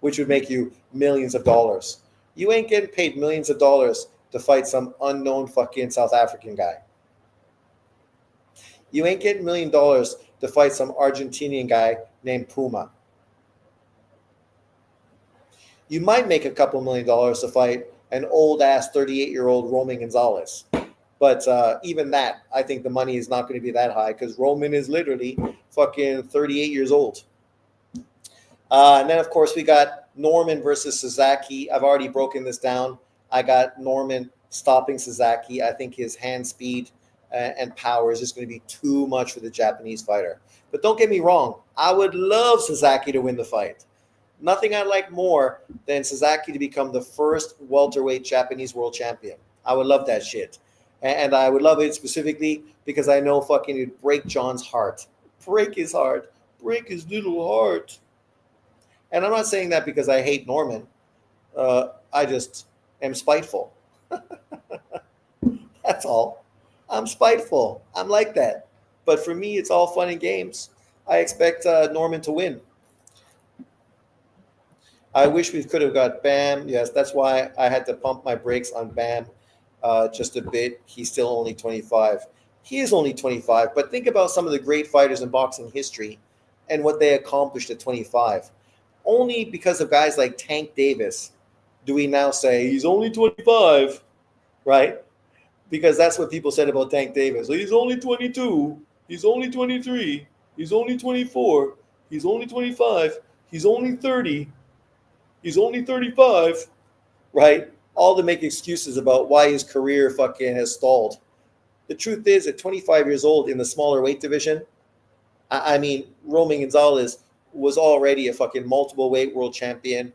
which would make you millions of dollars. You ain't getting paid millions of dollars to fight some unknown fucking South African guy. You ain't getting $1 million to fight some Argentinian guy named Puma. You might make a couple $1 million to fight an old-ass 38-year-old Roman Gonzalez. But even that, I think the money is not going to be that high, because Roman is literally fucking 38 years old. And then, of course, we got Norman versus Sasaki. I've already broken this down. I got Norman stopping Sasaki. I think his hand speed and power is just going to be too much for the Japanese fighter. But don't get me wrong. I would love Sasaki to win the fight. Nothing I'd like more than Sasaki to become the first welterweight Japanese world champion. I would love that shit. And I would love it specifically because I know fucking it'd break John's heart. Break his heart. Break his little heart. And I'm not saying that because I hate Norman. I just am spiteful. That's all. I'm spiteful. I'm like that. But for me, it's all fun and games. I expect Norman to win. I wish we could have got Bam. Yes, that's why I had to pump my brakes on Bam just a bit. He's still only 25. He is only 25. But think about some of the great fighters in boxing history and what they accomplished at 25. Only because of guys like Tank Davis do we now say he's only 25, right? Because that's what people said about Tank Davis. He's only 22. He's only 23. He's only 24. He's only 25. He's only 30. He's only 35, right? All to make excuses about why his career fucking has stalled. The truth is, at 25 years old in the smaller weight division, I mean, Roman Gonzalez was already a fucking multiple weight world champion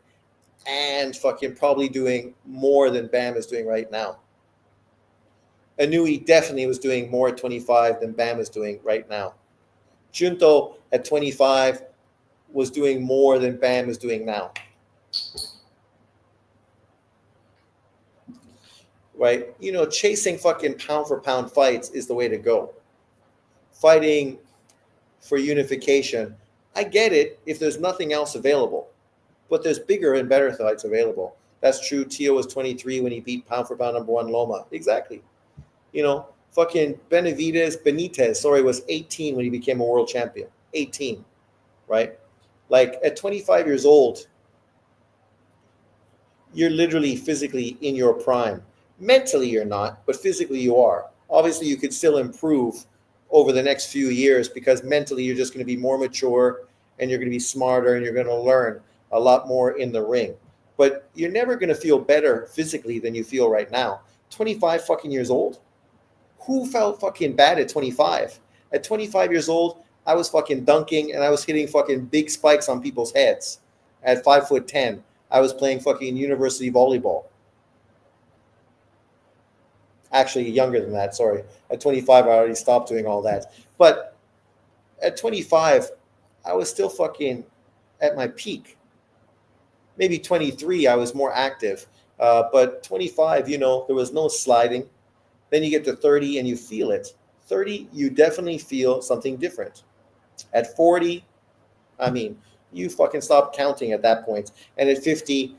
and fucking probably doing more than Bam is doing right now. Inui definitely was doing more at 25 than Bam is doing right now. Junto at 25 was doing more than Bam is doing now. Right? You know, chasing fucking pound for pound fights is the way to go. Fighting for unification, I get it if there's nothing else available, but there's bigger and better fights available. That's true. Tio was 23 when he beat pound for pound number one Loma. Exactly. You know, fucking Benitez, was 18 when he became a world champion. 18, right? Like at 25 years old, you're literally physically in your prime. Mentally, you're not, but physically you are. Obviously, you could still improve over the next few years because mentally you're just going to be more mature and you're going to be smarter and you're going to learn a lot more in the ring. but you're never going to feel better physically than you feel right now. 25 fucking years old? Who felt fucking bad at 25? At 25 years old, I was fucking dunking and I was hitting fucking big spikes on people's heads. At 5'10", I was playing fucking university volleyball. Actually, younger than that, sorry. At 25, I already stopped doing all that. But at 25, I was still fucking at my peak. Maybe 23, I was more active. But 25, there was no sliding. Then you get to 30 and you feel it. 30, you definitely feel something different. At 40, I mean, you fucking stop counting at that point. And at 50,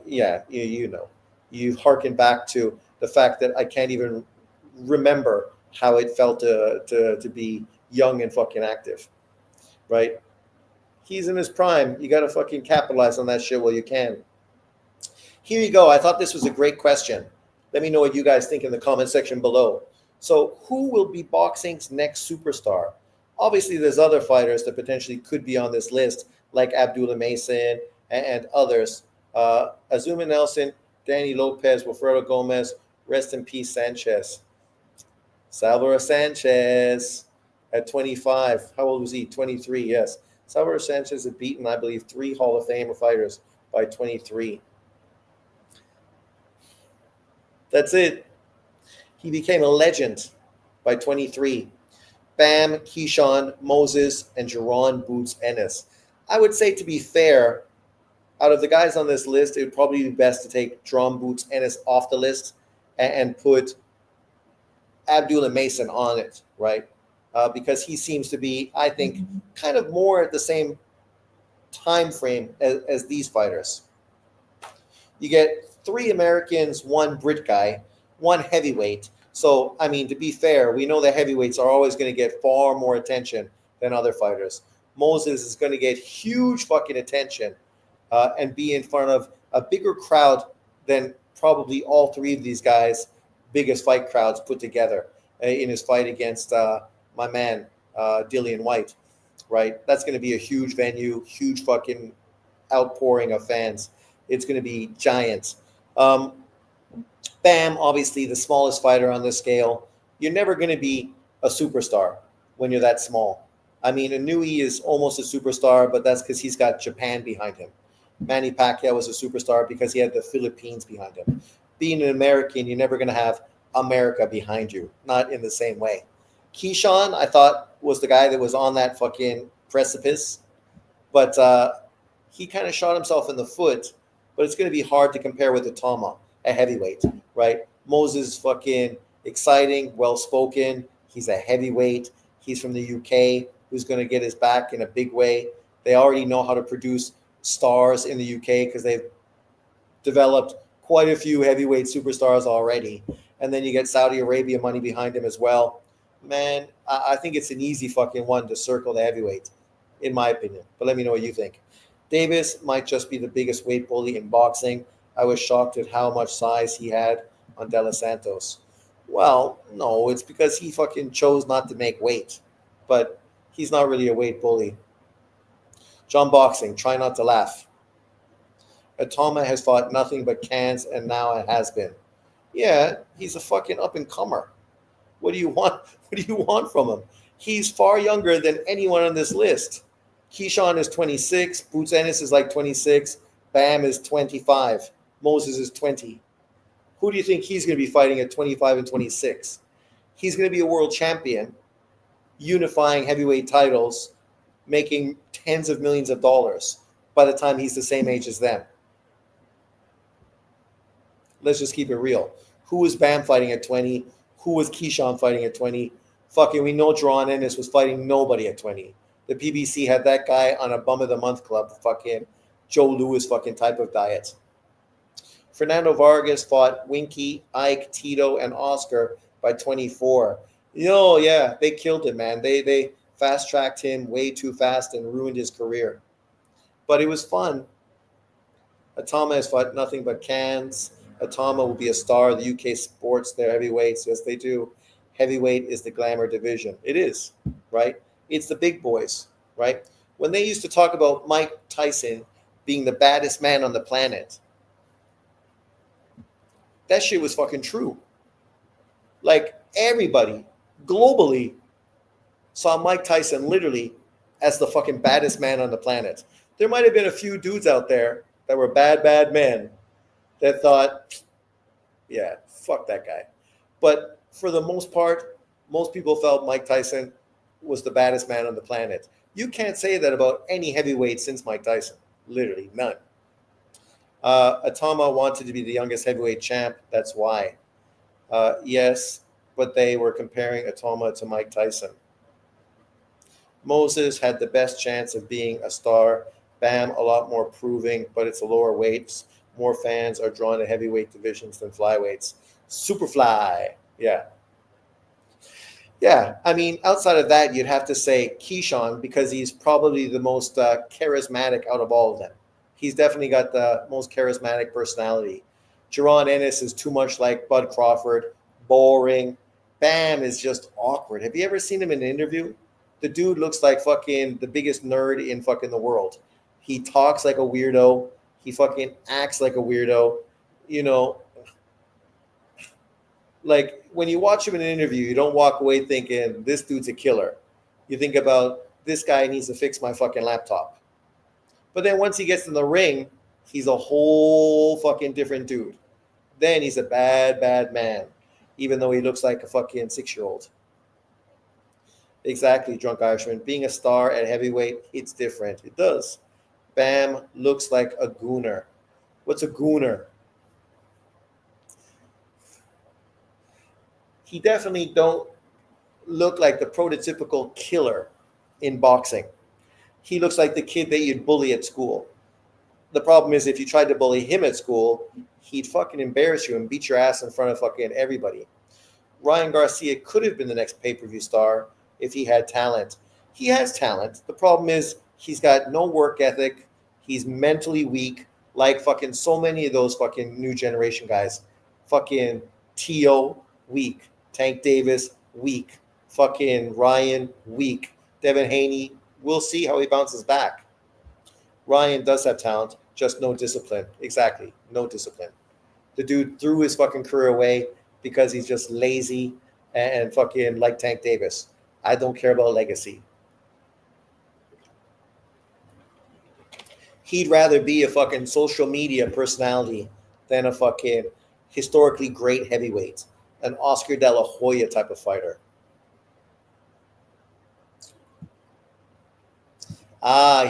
yeah, you harken back to the fact that I can't even remember how it felt to be young and fucking active, right? He's in his prime. You got to fucking capitalize on that shit while you can. Here you go. I thought this was a great question. Let me know what you guys think in the comment section below. So who will be boxing's next superstar? Obviously, there's other fighters that potentially could be on this list, like Abdullah Mason and others. Azuma Nelson, Danny Lopez, Wilfredo Gomez, rest in peace, Sanchez. Salvador Sanchez at 25. How old was he? 23, yes. Salvador Sanchez had beaten, I believe, 3 Hall of Fame fighters by 23. That's it. He became a legend by 23. Bam, Keyshawn, Moses, and Jaron Boots Ennis. I would say, to be fair, out of the guys on this list, it would probably be best to take Jaron Boots Ennis off the list and put Abdullah Mason on it, right? Because he seems to be, I think, kind of more at the same time frame as these fighters. You get 3 Americans, 1 Brit guy, 1 heavyweight. So, I mean, to be fair, we know the heavyweights are always going to get far more attention than other fighters. Moses is going to get huge fucking attention and be in front of a bigger crowd than probably all 3 of these guys' biggest fight crowds put together in his fight against my man, Dillian White, right? That's going to be a huge venue, huge fucking outpouring of fans. It's going to be giant. Bam, obviously the smallest fighter on the scale. You're never going to be a superstar when you're that small. I mean, Inui is almost a superstar, but that's because he's got Japan behind him. Manny Pacquiao was a superstar because he had the Philippines behind him. Being an American, you're never going to have America behind you, not in the same way. Keyshawn, I thought, was the guy that was on that fucking precipice, but he kind of shot himself in the foot. But it's going to be hard to compare with Atama, a heavyweight, right? Moses is fucking exciting, well-spoken. He's a heavyweight. He's from the UK, who's going to get his back in a big way. They already know how to produce stars in the UK because they've developed quite a few heavyweight superstars already. And then you get Saudi Arabia money behind him as well. Man, I think it's an easy fucking one to circle the heavyweight, in my opinion. But let me know what you think. Davis might just be the biggest weight bully in boxing. I was shocked at how much size he had on De Los Santos. Well, no, it's because he fucking chose not to make weight. But he's not really a weight bully. John Boxing, try not to laugh. Atama has fought nothing but cans, and now it has been. Yeah, he's a fucking up-and-comer. What do you want? What do you want from him? He's far younger than anyone on this list. Keyshawn is 26. Boots Ennis is like 26. Bam is 25. Moses is 20. Who do you think he's going to be fighting at 25 and 26? He's going to be a world champion, unifying heavyweight titles, making tens of millions of dollars by the time he's the same age as them. Let's just keep it real. Who was Bam fighting at 20? Who was Keyshawn fighting at 20? Fucking, we know Jaron Ennis was fighting nobody at 20. The PBC had that guy on a bum of the month club, fucking Joe Louis fucking type of diet. Fernando Vargas fought Winky, Ike, Tito, and Oscar by 24. Yeah, they killed him, man. They fast-tracked him way too fast and ruined his career. But it was fun. Atama has fought nothing but cans. Atama will be a star of the UK sports, their heavyweights. Yes, they do. Heavyweight is the glamour division. It is, right? It's the big boys, right? When they used to talk about Mike Tyson being the baddest man on the planet. That shit was fucking true. Like everybody globally saw Mike Tyson literally as the fucking baddest man on the planet. There might have been a few dudes out there that were bad men that thought, yeah, fuck that guy. But for the most part, most people felt Mike Tyson was the baddest man on the planet. You can't say that about any heavyweight since Mike Tyson. Literally none. Atama wanted to be the youngest heavyweight champ. That's why. Yes, but they were comparing Atama to Mike Tyson. Moses had the best chance of being a star. Bam, a lot more proving, but it's a lower weights. More fans are drawn to heavyweight divisions than flyweights. Superfly. Yeah. Yeah, I mean, outside of that, you'd have to say Keyshawn because he's probably the most charismatic out of all of them. He's definitely got the most charismatic personality. Jaron Ennis is too much like Bud Crawford, boring. Bam is just awkward. Have you ever seen him in an interview? The dude looks like fucking the biggest nerd in fucking the world. He talks like a weirdo. He fucking acts like a weirdo. You know, like when you watch him in an interview, you don't walk away thinking this dude's a killer. You think about this guy needs to fix my fucking laptop. But then once he gets in the ring, he's a whole fucking different dude. Then he's a bad man, even though he looks like a fucking 6-year-old. Exactly, Drunk Irishman. Being a star at heavyweight, it's different. It does. Bam looks like a gooner. What's a gooner? He definitely don't look like the prototypical killer in boxing. He looks like the kid that you'd bully at school. The problem is if you tried to bully him at school, he'd fucking embarrass you and beat your ass in front of fucking everybody. Ryan Garcia could have been the next pay-per-view star if he had talent. He has talent. The problem is he's got no work ethic. He's mentally weak, like fucking so many of those fucking new generation guys. Fucking T.O., weak. Tank Davis, weak. Fucking Ryan, weak. Devin Haney, we'll see how he bounces back. Ryan does have talent, just no discipline. Exactly, no discipline. The dude threw his fucking career away because he's just lazy and fucking like Tank Davis. I don't care about legacy. He'd rather be a fucking social media personality than a fucking historically great heavyweight, an Oscar De La Hoya type of fighter.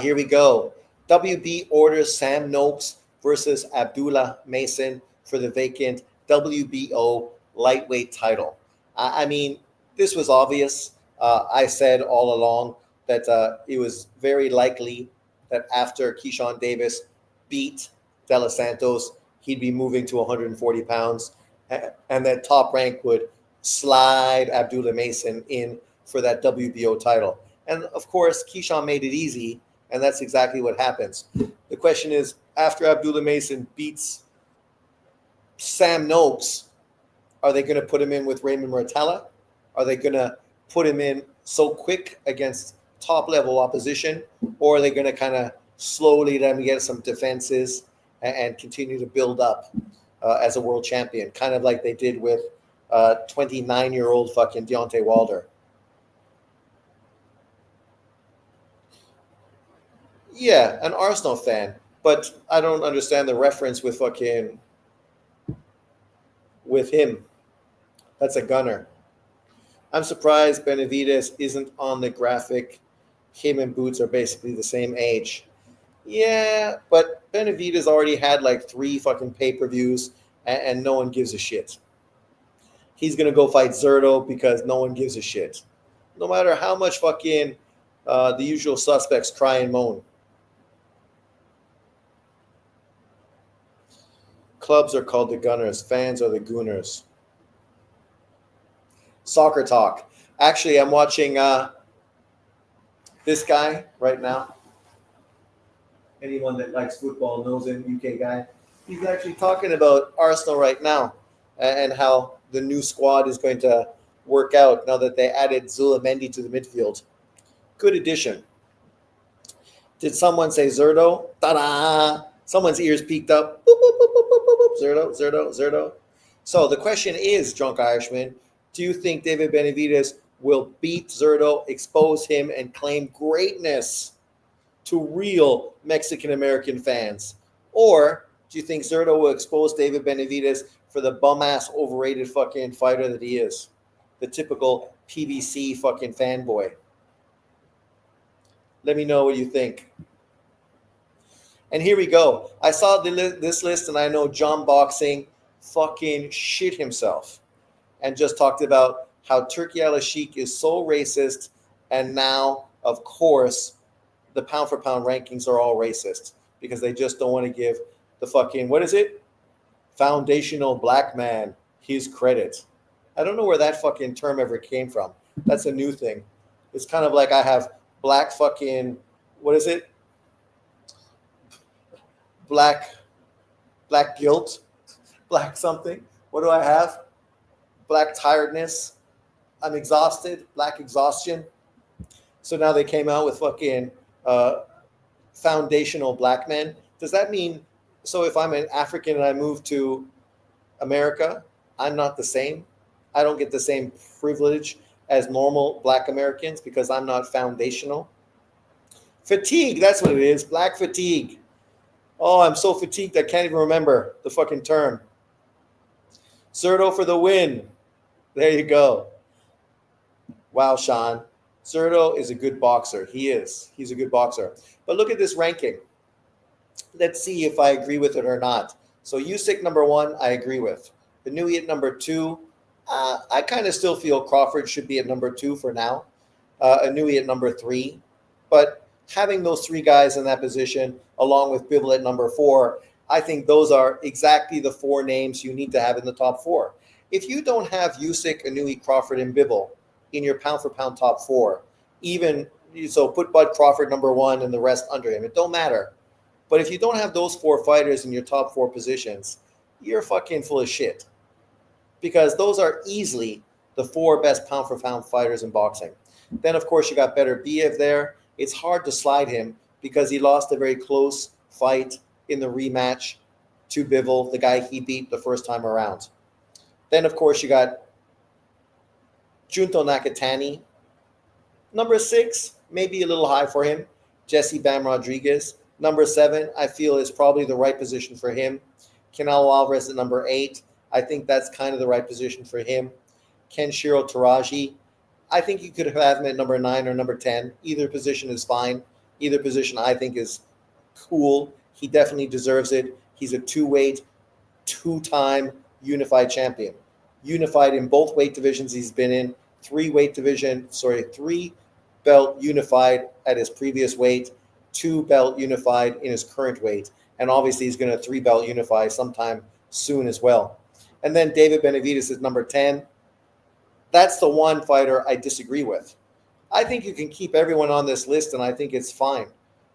Here we go. WB orders Sam Noakes versus Abdullah Mason for the vacant WBO lightweight title. I mean, this was obvious. I said all along that it was very likely that after Keyshawn Davis beat De Los Santos, he'd be moving to 140 pounds, and that Top Rank would slide Abdullah Mason in for that WBO title. And of course, Keyshawn made it easy, and that's exactly what happens. The question is, after Abdullah Mason beats Sam Noakes, are they going to put him in with Raymond Murtala? Are they going to put him in so quick against top-level opposition, or are they going to kind of slowly let him get some defenses and continue to build up as a world champion, kind of like they did with 29-year-old fucking Deontay Wilder? Yeah, an Arsenal fan, but I don't understand the reference with him. That's a gunner. I'm surprised Benavidez isn't on the graphic. Him and Boots are basically the same age. Yeah, but Benavidez already had like 3 fucking pay-per-views and no one gives a shit. He's going to go fight Zerto because no one gives a shit. No matter how much fucking the usual suspects cry and moan. Clubs are called the Gunners. Fans are the Gooners. Soccer talk. Actually, I'm watching this guy right now. Anyone that likes football knows him, UK guy. He's actually talking about Arsenal right now and how the new squad is going to work out now that they added Zulamendi to the midfield. Good addition. Did someone say Zerto? Ta-da! Someone's ears peaked up. Boop, boop, boop, boop, boop, boop, boop. Zerto, Zerto, Zerto. So the question is, Drunk Irishman, do you think David Benavidez will beat Zerto, expose him, and claim greatness to real Mexican-American fans? Or do you think Zerto will expose David Benavidez for the bum-ass, overrated fucking fighter that he is? The typical PBC fucking fanboy. Let me know what you think. And here we go. I saw this list, and I know John Boxing fucking shit himself and just talked about how Turki Al-Sheikh is so racist. And now, of course, the pound for pound rankings are all racist because they just don't want to give the fucking, what is it? Foundational black man his credit. I don't know where that fucking term ever came from. That's a new thing. It's kind of like I have black fucking, what is it? Black guilt, black something. What do I have? Black tiredness. I'm exhausted. Black exhaustion. So now they came out with fucking foundational black men. Does that mean, so if I'm an African and I move to America, I'm not the same? I don't get the same privilege as normal black Americans because I'm not foundational? Fatigue, that's what it is. Black fatigue. Oh, I'm so fatigued I can't even remember the fucking term. Zerto for the win. There you go. Wow, Sean. Zerto is a good boxer. He is. He's a good boxer. But look at this ranking. Let's see if I agree with it or not. So Usyk number 1, I agree with. Benavidez at number 2. I kind of still feel Crawford should be at number 2 for now. Benavidez at number 3. But having those 3 guys in that position, along with Bivol at number 4, I think those are exactly the 4 names you need to have in the top 4. If you don't have Usyk, Benavidez, Crawford, and Bivol in your pound-for-pound top 4, even so, put Bud Crawford number 1 and the rest under him. It don't matter. But if you don't have those 4 fighters in your top 4 positions, you're fucking full of shit. Because those are easily the 4 best pound-for-pound fighters in boxing. Then, of course, you got Beterbiev there. It's hard to slide him because he lost a very close fight in the rematch to Bivol, the guy he beat the first time around. Then, of course, you got Junto Nakatani. Number 6, maybe a little high for him, Jesse Bam Rodriguez. Number 7, I feel is probably the right position for him. Canelo Alvarez at number 8. I think that's kind of the right position for him. Kenshiro Taraji. I think you could have him at number 9 or number 10. Either position is fine. Either position I think is cool. He definitely deserves it. He's a 2-weight, 2-time unified champion. Unified in both weight divisions he's been in. 3 belt unified at his previous weight. 2 belt unified in his current weight. And obviously he's going to 3 belt unify sometime soon as well. And then David Benavidez is number 10. That's the one fighter I disagree with. I think you can keep everyone on this list, and I think it's fine.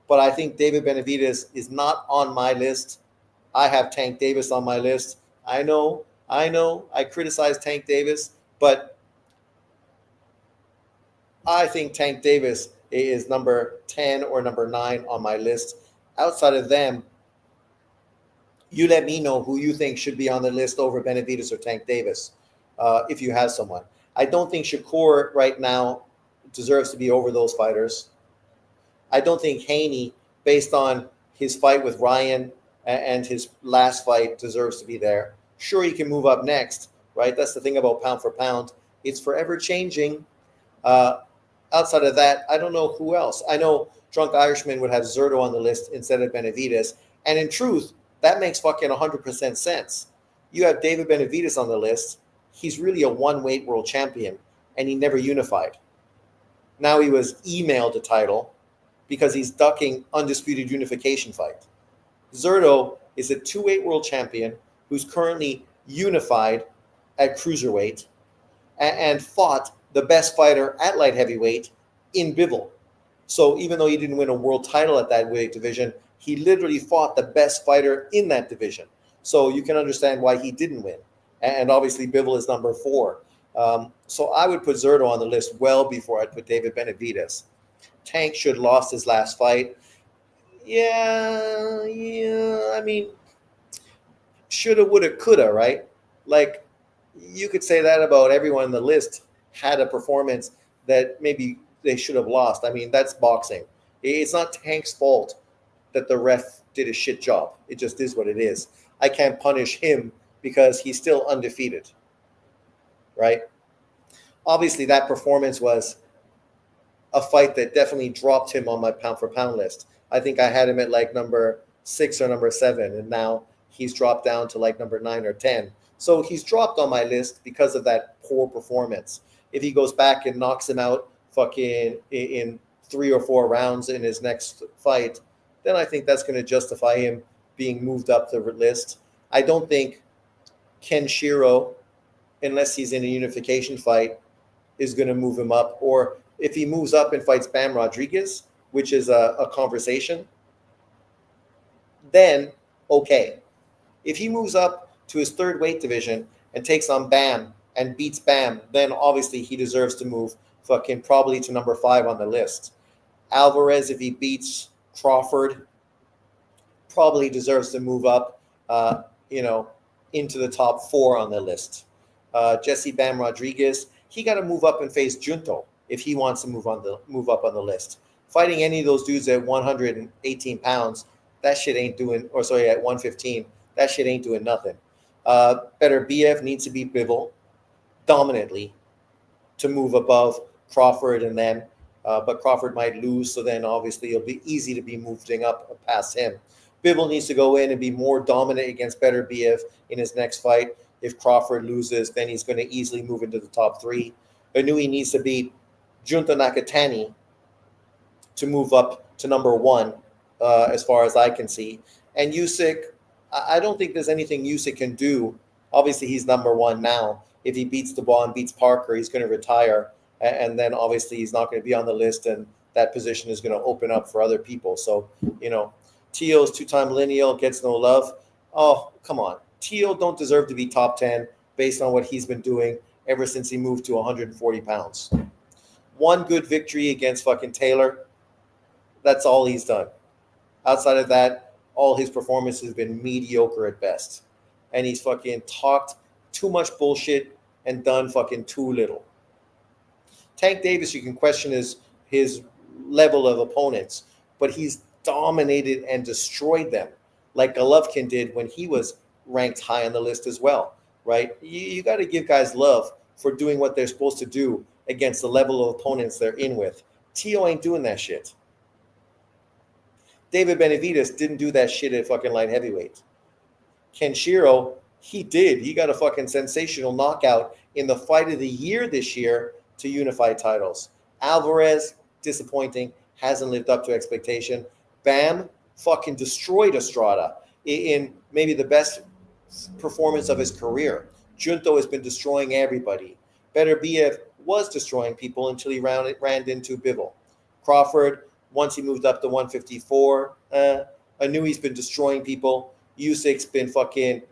But I think David Benavidez is not on my list. I have Tank Davis on my list. I know. I criticize Tank Davis, but I think Tank Davis is number 10 or number 9 on my list. Outside of them, you let me know who you think should be on the list over Benavidez or Tank Davis, if you have someone. I don't think Shakur right now deserves to be over those fighters. I don't think Haney, based on his fight with Ryan and his last fight, deserves to be there. Sure, he can move up next, right? That's the thing about pound for pound. It's forever changing. Outside of that, I don't know who else. I know Drunk Irishman would have Zerto on the list instead of Benavidez. And in truth, that makes fucking 100% sense. You have David Benavidez on the list. He's really a 1-weight world champion, and he never unified. Now he was emailed a title because he's ducking undisputed unification fight. Zerto is a 2-weight world champion who's currently unified at cruiserweight and fought the best fighter at light heavyweight in Bivol. So even though he didn't win a world title at that weight division, he literally fought the best fighter in that division. So you can understand why he didn't win. And obviously Bivol is number 4. So I would put Zerto on the list well before I'd put David Benavidez. Tank should have lost his last fight. Yeah. I mean, shoulda, woulda, coulda, right? Like, you could say that about everyone on the list had a performance that maybe they should have lost. I mean, that's boxing. It's not Tank's fault that the ref did a shit job. It just is what it is. I can't punish him because he's still undefeated, right? Obviously, that performance was a fight that definitely dropped him on my pound for pound list. I think I had him at like number 6 or number 7, and now he's dropped down to like number 9 or 10. So he's dropped on my list because of that poor performance. If he goes back and knocks him out fucking in 3 or 4 rounds in his next fight, then I think that's going to justify him being moved up the list. I don't think Ken Shiro, unless he's in a unification fight, is going to move him up. Or if he moves up and fights Bam Rodriguez, which is a conversation, then okay. If he moves up to his third weight division and takes on Bam and beats Bam, then obviously he deserves to move fucking probably to number 5 on the list. Alvarez, if he beats Crawford, probably deserves to move up, into the top 4 on the list. Jesse Bam Rodriguez, he got to move up and face Junto if he wants to move up on the list. Fighting any of those dudes at 118 pounds, that shit ain't doing. Or sorry, at 115, that shit ain't doing nothing. Beterbiev needs to beat Bivol dominantly to move above Crawford and them. But Crawford might lose, so then obviously it'll be easy to be moving up past him. Bivol needs to go in and be more dominant against Beterbiev in his next fight. If Crawford loses, then he's going to easily move into the top 3. Inoue needs to beat Junta Nakatani to move up to number 1, as far as I can see. And Usyk, I don't think there's anything Usyk can do. Obviously, he's number 1 now. If he beats DeBaugh and beats Parker, he's going to retire. And then obviously he's not going to be on the list, and that position is going to open up for other people. So, Teo's 2-time lineal gets no love. Oh, come on. Teo don't deserve to be top 10 based on what he's been doing ever since he moved to 140 pounds. One good victory against fucking Taylor. That's all he's done. Outside of that, all his performances have been mediocre at best. And he's fucking talked too much bullshit and done fucking too little. Tank Davis, you can question his level of opponents, but he's dominated and destroyed them like Golovkin did when he was ranked high on the list as well, right? You got to give guys love for doing what they're supposed to do against the level of opponents they're in with. Teo ain't doing that shit. David Benavidez didn't do that shit at fucking light heavyweight. Kenshiro, he did. He got a fucking sensational knockout in the fight of the year this year to unify titles. Alvarez, disappointing, hasn't lived up to expectation. Bam fucking destroyed Estrada in maybe the best performance of his career. Junto has been destroying everybody. Beterbiev was destroying people until he ran into Bivol. Crawford, once he moved up to 154, I knew he's been destroying people. Usyk's been fucking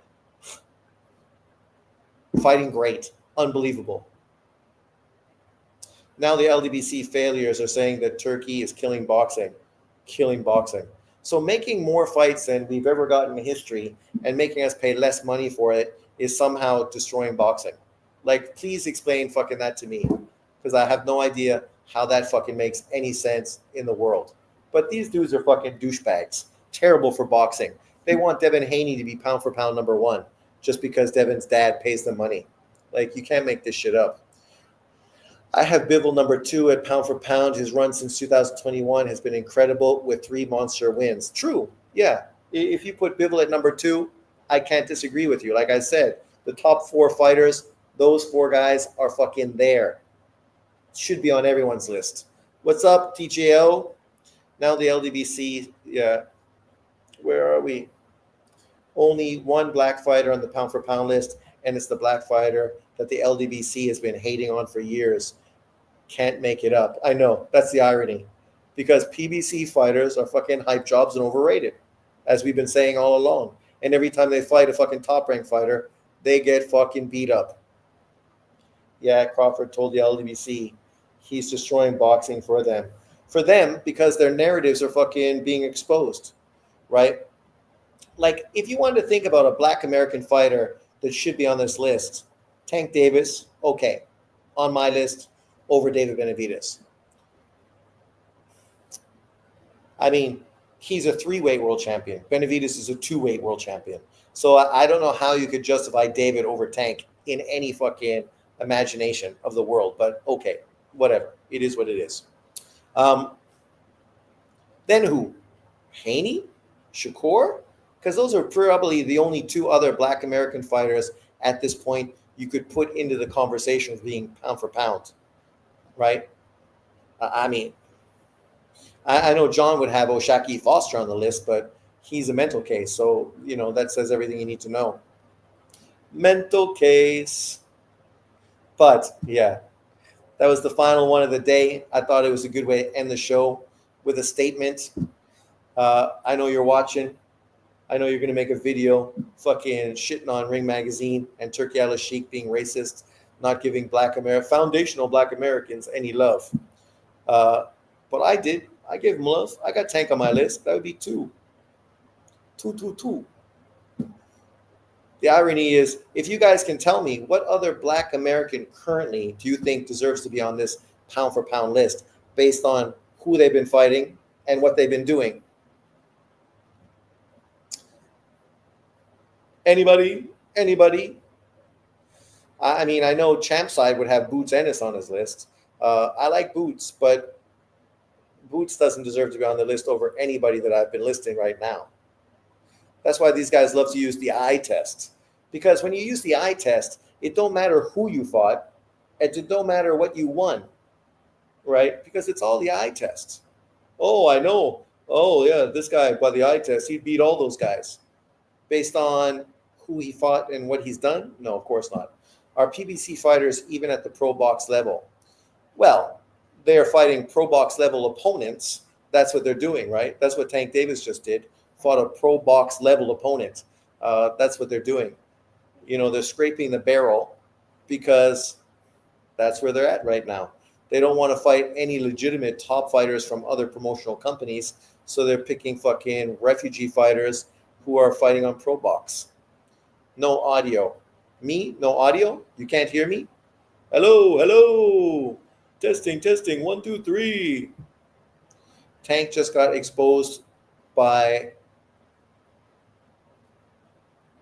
fighting great. Unbelievable. Now the LDBC failures are saying that Turkey is killing boxing. So making more fights than we've ever gotten in history and making us pay less money for it is somehow destroying boxing. Like, please explain fucking that to me, because I have no idea how that fucking makes any sense in the world. But these dudes are fucking douchebags. Terrible for boxing. They want Devin Haney to be pound for pound number 1 just because Devin's dad pays them money. Like, you can't make this shit up. I have Bivol number 2 at pound for pound. His run since 2021 has been incredible with 3 monster wins. True. Yeah. If you put Bivol at number 2, I can't disagree with you. Like I said, the top 4 fighters, those 4 guys are fucking there. Should be on everyone's list. What's up, TJO? Now the LDBC, yeah. Where are we? Only one black fighter on the pound for pound list, and it's the black fighter that the LDBC has been hating on for years. Can't make it up. I know, that's the irony. Because PBC fighters are fucking hype jobs and overrated, as we've been saying all along. And every time they fight a fucking top-ranked fighter, they get fucking beat up. Yeah, Crawford told the LDBC he's destroying boxing for them. for them because their narratives are fucking being exposed, right? Like, if you wanted to think about a black American fighter that should be on this list, Tank Davis, okay, on my list over David Benavidez. I mean, he's a 3-weight world champion. Benavidez is a 2-weight world champion. So I don't know how you could justify David over Tank in any fucking imagination of the world, but okay, whatever. It is what it is. Then who? Haney? Shakur? Because those are probably the only 2 other black American fighters at this point you could put into the conversation of being pound for pound, right? I mean, I know John would have O'Shaquie Foster on the list, but he's a mental case. So, that says everything you need to know. Mental case. But, yeah, that was the final one of the day. I thought it was a good way to end the show with a statement. I know you're watching. I know you're going to make a video fucking shitting on Ring Magazine and Turki Al Sheikh being racist, not giving foundational black Americans any love. But I did. I gave him love. I got Tank on my list. That would be 2. 2. The irony is, if you guys can tell me what other black American currently do you think deserves to be on this pound for pound list based on who they've been fighting and what they've been doing? Anybody? I mean, I know Champside would have Boots Ennis on his list. I like Boots, but Boots doesn't deserve to be on the list over anybody that I've been listing right now. That's why these guys love to use the eye test. Because when you use the eye test, it don't matter who you fought, and it don't matter what you won, right? Because it's all the eye test. Oh, I know. Oh, yeah, this guy, by the eye test, he beat all those guys. Based on who he fought and what he's done? No, of course not. Are PBC fighters even at the pro box level? Well, they are fighting pro box level opponents. That's what they're doing, right? That's what Tank Davis just did. Fought a pro box level opponent. That's what they're doing. They're scraping the barrel because that's where they're at right now. They don't want to fight any legitimate top fighters from other promotional companies, so they're picking fucking refugee fighters who are fighting on pro box. No audio. Me? No audio? You can't hear me? Hello. Testing. 1, 2, 3. Tank just got exposed by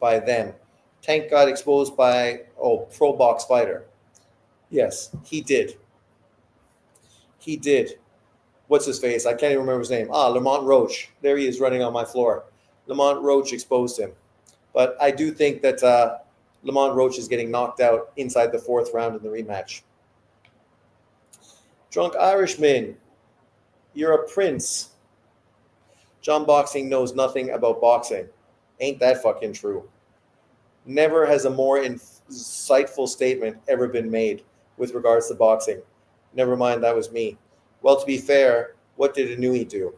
them. Tank got exposed by pro box fighter. Yes, he did. What's his face? I can't even remember his name. Lamont Roach. There he is running on my floor. Lamont Roach exposed him. But I do think that Lamont Roach is getting knocked out inside the 4th round in the rematch. Drunk Irishman, you're a prince. John Boxing knows nothing about boxing. Ain't that fucking true? Never has a more insightful statement ever been made with regards to boxing. Never mind, that was me. Well, to be fair, what did Inouye do?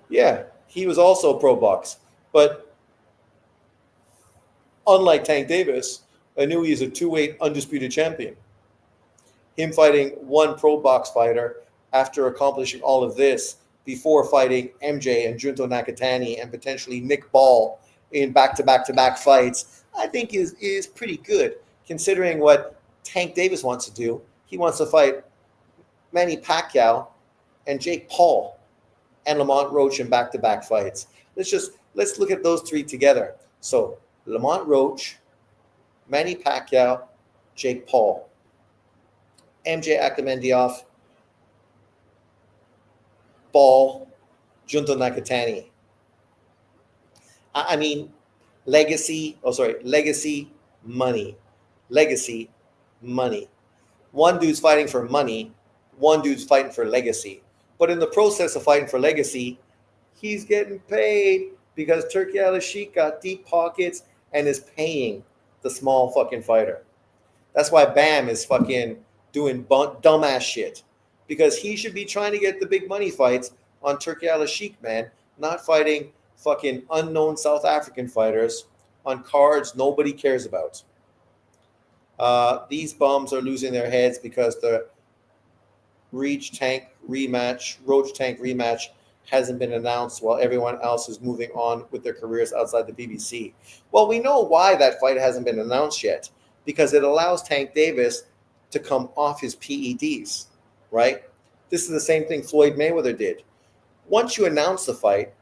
Yeah, he was also pro box. But unlike Tank Davis, Inouye is a 2-weight undisputed champion. Him fighting one pro box fighter after accomplishing all of this before fighting MJ and Junto Nakatani and potentially Nick Ball in back-to-back fights, I think is pretty good considering what Tank Davis wants to do. He wants to fight Manny Pacquiao and Jake Paul and Lamont Roach in back-to-back fights. Let's look at those 3 together. So Lamont Roach, Manny Pacquiao, Jake Paul, MJ Akhmadiev, Ball, Junto Nakatani. I mean, legacy, money. Legacy, money. One dude's fighting for money, one dude's fighting for legacy. But in the process of fighting for legacy, he's getting paid because Turki Al Sheikh got deep pockets and is paying the small fucking fighter. That's why Bam is fucking doing dumbass shit. Because he should be trying to get the big money fights on Turki Al Sheikh, man, not fighting fucking unknown South African fighters on cards nobody cares about. These bums are losing their heads because the Roach Tank rematch hasn't been announced while everyone else is moving on with their careers outside the PBC. Well, we know why that fight hasn't been announced yet, because it allows Tank Davis to come off his PEDs, right? This is the same thing Floyd Mayweather did. Once you announce the fight,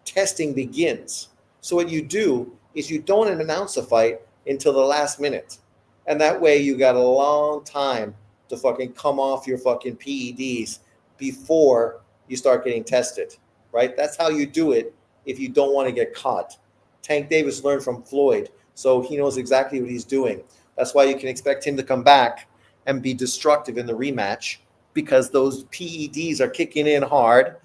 testing begins. So what you do is you don't announce the fight until the last minute. And that way you got a long time to fucking come off your fucking PEDs before you start getting tested, right? That's how you do it if you don't want to get caught. Tank Davis learned from Floyd, so he knows exactly what he's doing. That's why you can expect him to come back and be destructive in the rematch, because those PEDs are kicking in hard,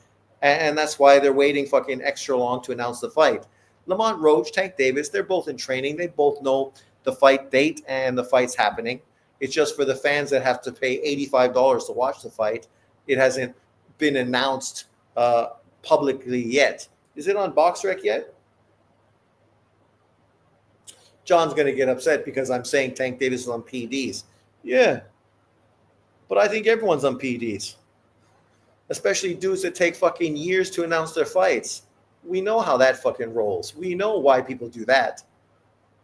and that's why they're waiting fucking extra long to announce the fight. Lamont Roach, Tank Davis, they're both in training. They both know the fight date and the fight's happening. It's just for the fans that have to pay $85 to watch the fight. It hasn't been announced publicly yet. Is it on BoxRec yet? John's going to get upset because I'm saying Tank Davis is on PEDs. Yeah, but I think everyone's on PEDs, especially dudes that take fucking years to announce their fights. We know how that fucking rolls. We know why people do that.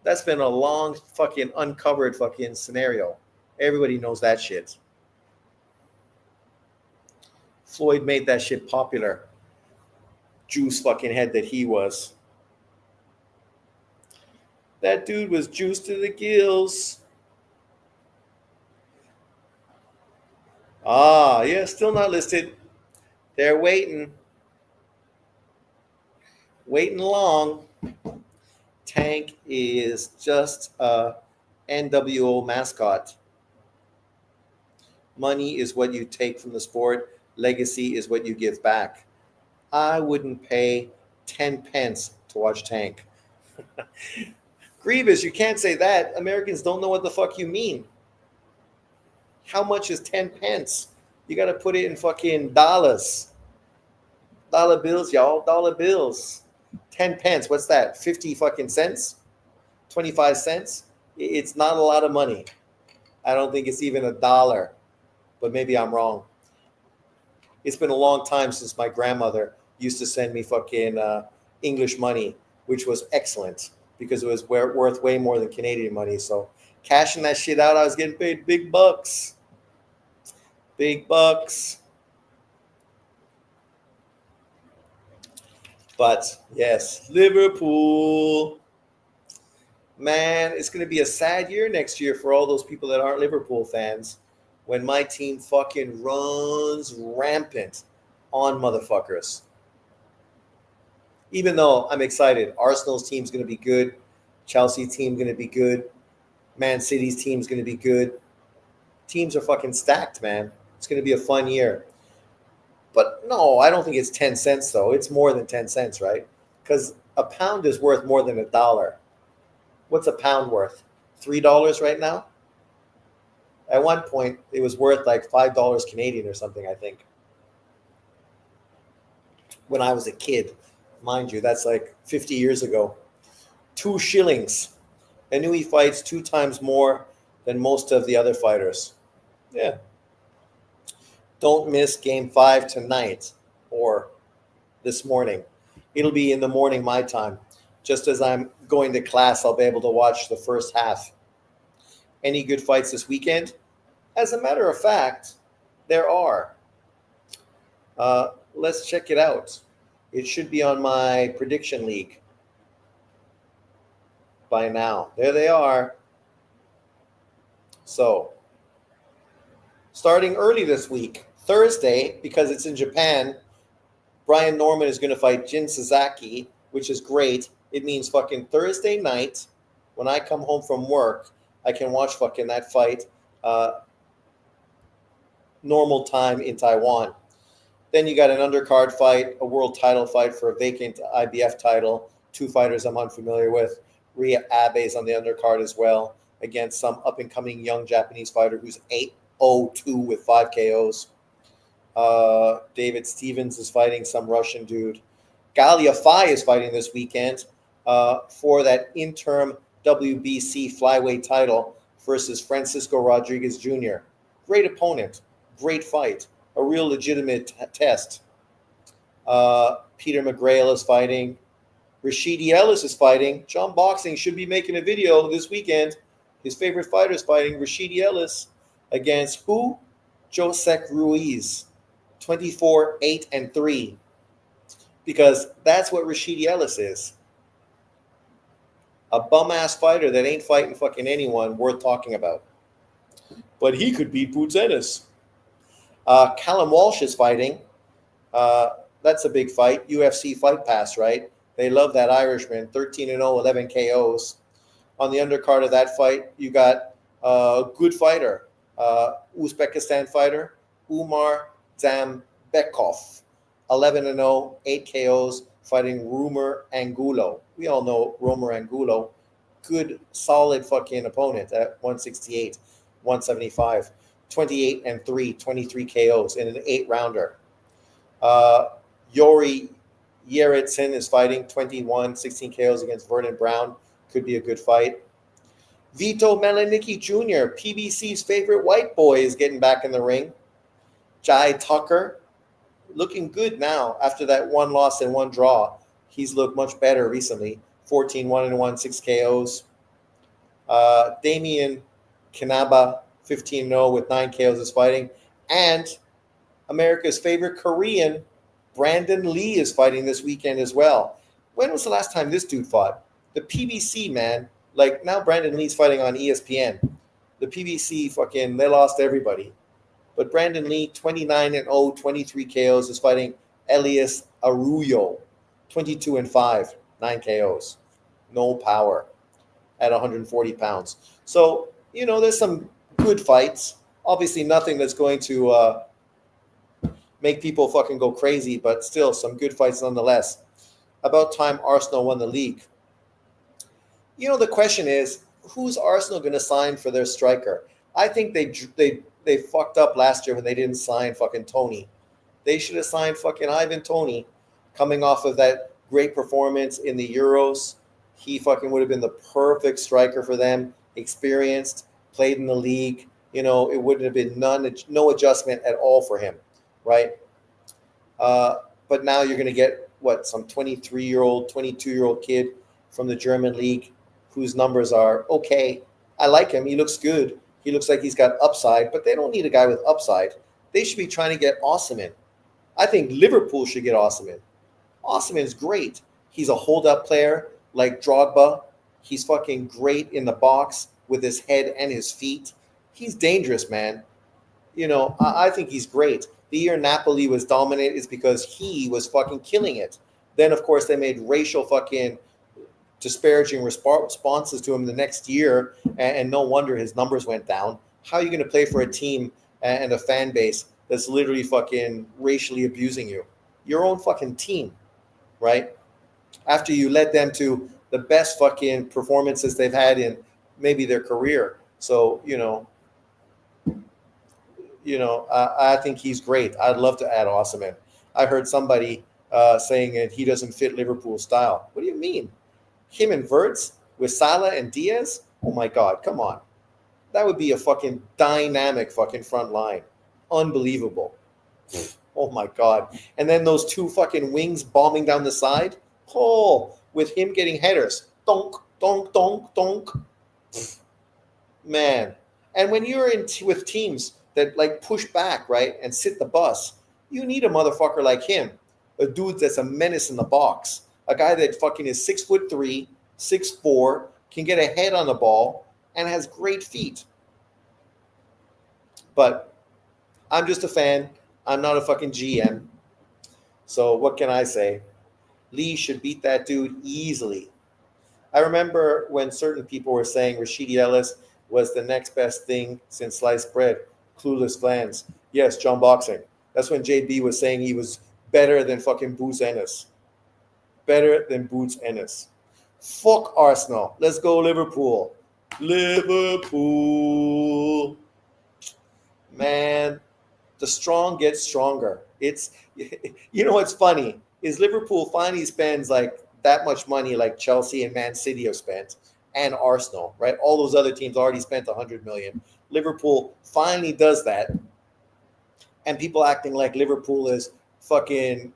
That's been a long fucking uncovered fucking scenario. Everybody knows that shit. Floyd made that shit popular. Juice fucking head that he was. That dude was juiced to the gills. Yeah, still not listed. They're waiting. Waiting long. Tank is just a NWO mascot. Money is what you take from the sport. Legacy is what you give back. I wouldn't pay 10 pence to watch Tank. Grievous, you can't say that. Americans don't know what the fuck you mean. How much is 10 pence? You got to put it in fucking dollars. Dollar bills, y'all. Dollar bills. 10 pence. What's that? 50 fucking cents? 25 cents? It's not a lot of money. I don't think it's even $1, but maybe I'm wrong. It's been a long time since my grandmother used to send me fucking English money, which was excellent because it was worth way more than Canadian money. So cashing that shit out, I was getting paid big bucks. Big bucks. But yes, Liverpool. Man, it's going to be a sad year next year for all those people that aren't Liverpool fans when my team fucking runs rampant on motherfuckers. Even though I'm excited, Arsenal's team's going to be good. Chelsea's team's going to be good. Man City's team's going to be good. Teams are fucking stacked, man. It's going to be a fun year. But no, I don't think it's 10 cents, though. It's more than 10 cents, right? Because a pound is worth more than $1. What's a pound worth? $3 right now? At one point, it was worth like $5 Canadian or something, I think. When I was a kid, mind you, that's like 50 years ago. 2 shillings. Inoue fights 2 times more than most of the other fighters. Yeah. Don't miss Game 5 tonight or this morning. It'll be in the morning my time. Just as I'm going to class, I'll be able to watch the first half. Any good fights this weekend? As a matter of fact, there are. Let's check it out. It should be on my prediction league by now. There they are. So, starting early this week, Thursday, because it's in Japan, Brian Norman is going to fight Jin Sasaki, which is great. It means fucking Thursday night, when I come home from work, I can watch fucking that fight normal time in Taiwan. Then you got an undercard fight, a world title fight for a vacant IBF title, 2 fighters I'm unfamiliar with. Ria Abe's on the undercard as well, against some up-and-coming young Japanese fighter who's 8-0-2 with 5 KOs. David Stevens is fighting some Russian dude. Galia Fai is fighting this weekend for that interim WBC flyweight title versus Francisco Rodriguez Jr. Great opponent, great fight, a real legitimate test. Peter McGrail is fighting. Rashidi Ellis is fighting. John Boxing should be making a video this weekend. His favorite fighter is fighting Rashidi Ellis against who? Josec Ruiz, 24-8-3. Because that's what Rashidi Ellis is. A bum-ass fighter that ain't fighting fucking anyone worth talking about. But he could beat Boots Ennis. Callum Walsh is fighting. That's a big fight. UFC Fight Pass, right? They love that Irishman. 13-0, 11 KOs. On the undercard of that fight, you got a good fighter, Uzbekistan fighter, Umar Zambekov. 11-0, 8 KOs, fighting Romer Angulo. We all know Romer Angulo. Good, solid fucking opponent at 168, 175. 28-3, 23 KOs in an 8-rounder. Yori Yeritsin is fighting 21, 16 KOs against Vernon Brown. Could be a good fight. Vito Melenicki Jr., PBC's favorite white boy, is getting back in the ring. Jai Tucker, looking good now after that one loss and one draw. He's looked much better recently. 14-1-1, 6 KOs. Damian Kanaba, 15-0 with 9 KOs is fighting. And America's favorite Korean, Brandon Lee, is fighting this weekend as well. When was the last time this dude fought? The PBC, man. Like, now Brandon Lee's fighting on ESPN. The PBC, fucking, they lost everybody. But Brandon Lee, 29-0, 23 KOs, is fighting Elias Arroyo, 22-5, 9 KOs. No power at 140 pounds. So, you know, there's some good fights. Obviously nothing that's going to make people fucking go crazy, but still some good fights nonetheless. About time Arsenal won the league. You know, the question is, who's Arsenal going to sign for their striker? I think they fucked up last year when they didn't sign fucking Tony. They should have signed fucking Ivan Toney, coming off of that great performance in the Euros. He fucking would have been the perfect striker for them. Experienced, played in the league. You know, it wouldn't have been no adjustment at all for him, right? But now you're going to get, some 23-year-old, 22-year-old kid from the German league whose numbers are okay. I like him. He looks good. He looks like he's got upside, but they don't need a guy with upside. They should be trying to get Osimhen. I think Liverpool should get Osimhen. Osimhen's great. He's a hold-up player like Drogba. He's fucking great in the box with his head and his feet. He's dangerous, man. You know, I think he's great. The year Napoli was dominant is because he was fucking killing it. Then, of course, they made racial fucking disparaging responses to him the next year, and no wonder his numbers went down. How are you going to play for a team and a fan base that's literally fucking racially abusing you? Your own fucking team, right? After you led them to the best fucking performances they've had in maybe their career. So, I think he's great. I'd love to add Osimhen. I heard somebody saying that he doesn't fit Liverpool style. What do you mean? Him and Wirtz with Salah and Diaz? Oh my God, come on. That would be a fucking dynamic fucking front line. Unbelievable. Oh my God. And then those two fucking wings bombing down the side. Oh, with him getting headers. Donk, donk, donk, donk. Man. And when you're with teams that like push back, right, and sit the bus, you need a motherfucker like him. A dude that's a menace in the box. A guy that fucking is 6'3", 6'4", can get a head on the ball, and has great feet. But I'm just a fan. I'm not a fucking GM. So what can I say? Lee should beat that dude easily. I remember when certain people were saying Rashidi Ellis was the next best thing since sliced bread. Clueless fans. Yes, John Boxing. That's when JB was saying he was better than fucking Boots Ennis. Better than Boots Ennis. Fuck Arsenal. Let's go Liverpool. Liverpool. Man, the strong get stronger. It's, you know what's funny is Liverpool finally spends like that much money like Chelsea and Man City have spent. and Arsenal, right? All those other teams already spent 100 million. Liverpool finally does that, and people acting like Liverpool is fucking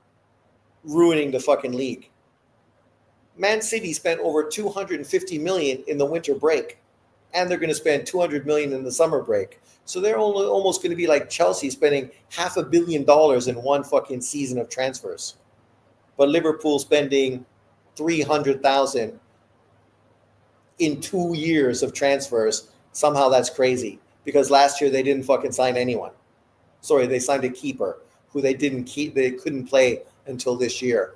ruining the fucking league. Man City spent over 250 million in the winter break, and they're going to spend 200 million in the summer break. So they're only almost going to be like Chelsea spending $500 million in one fucking season of transfers. But Liverpool spending 300,000 in 2 years of transfers. Somehow that's crazy because last year they didn't fucking sign anyone. Sorry, they signed a keeper who they didn't keep. They couldn't play until this year.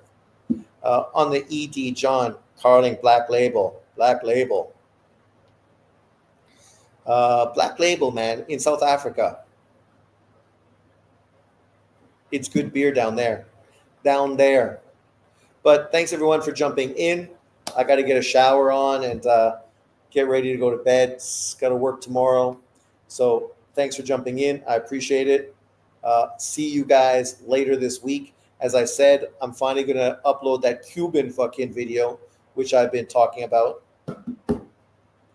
On the ED, John Carling, Black Label, Black Label. Black Label, man, in South Africa. It's good beer down there. Down there. But thanks, everyone, for jumping in. I got to get a shower on and get ready to go to bed. Got to work tomorrow. So thanks for jumping in. I appreciate it. See you guys later this week. As I said, I'm finally going to upload that Cuban fucking video, which I've been talking about.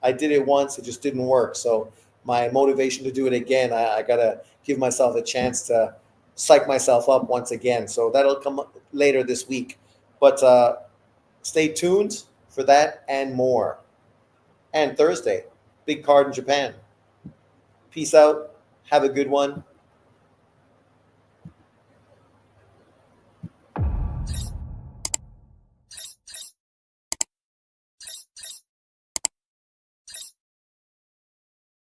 I did it once. It just didn't work. So my motivation to do it again, I got to give myself a chance to psych myself up once again. So that'll come later this week. But stay tuned for that and more. And Thursday, big card in Japan. Peace out. Have a good one.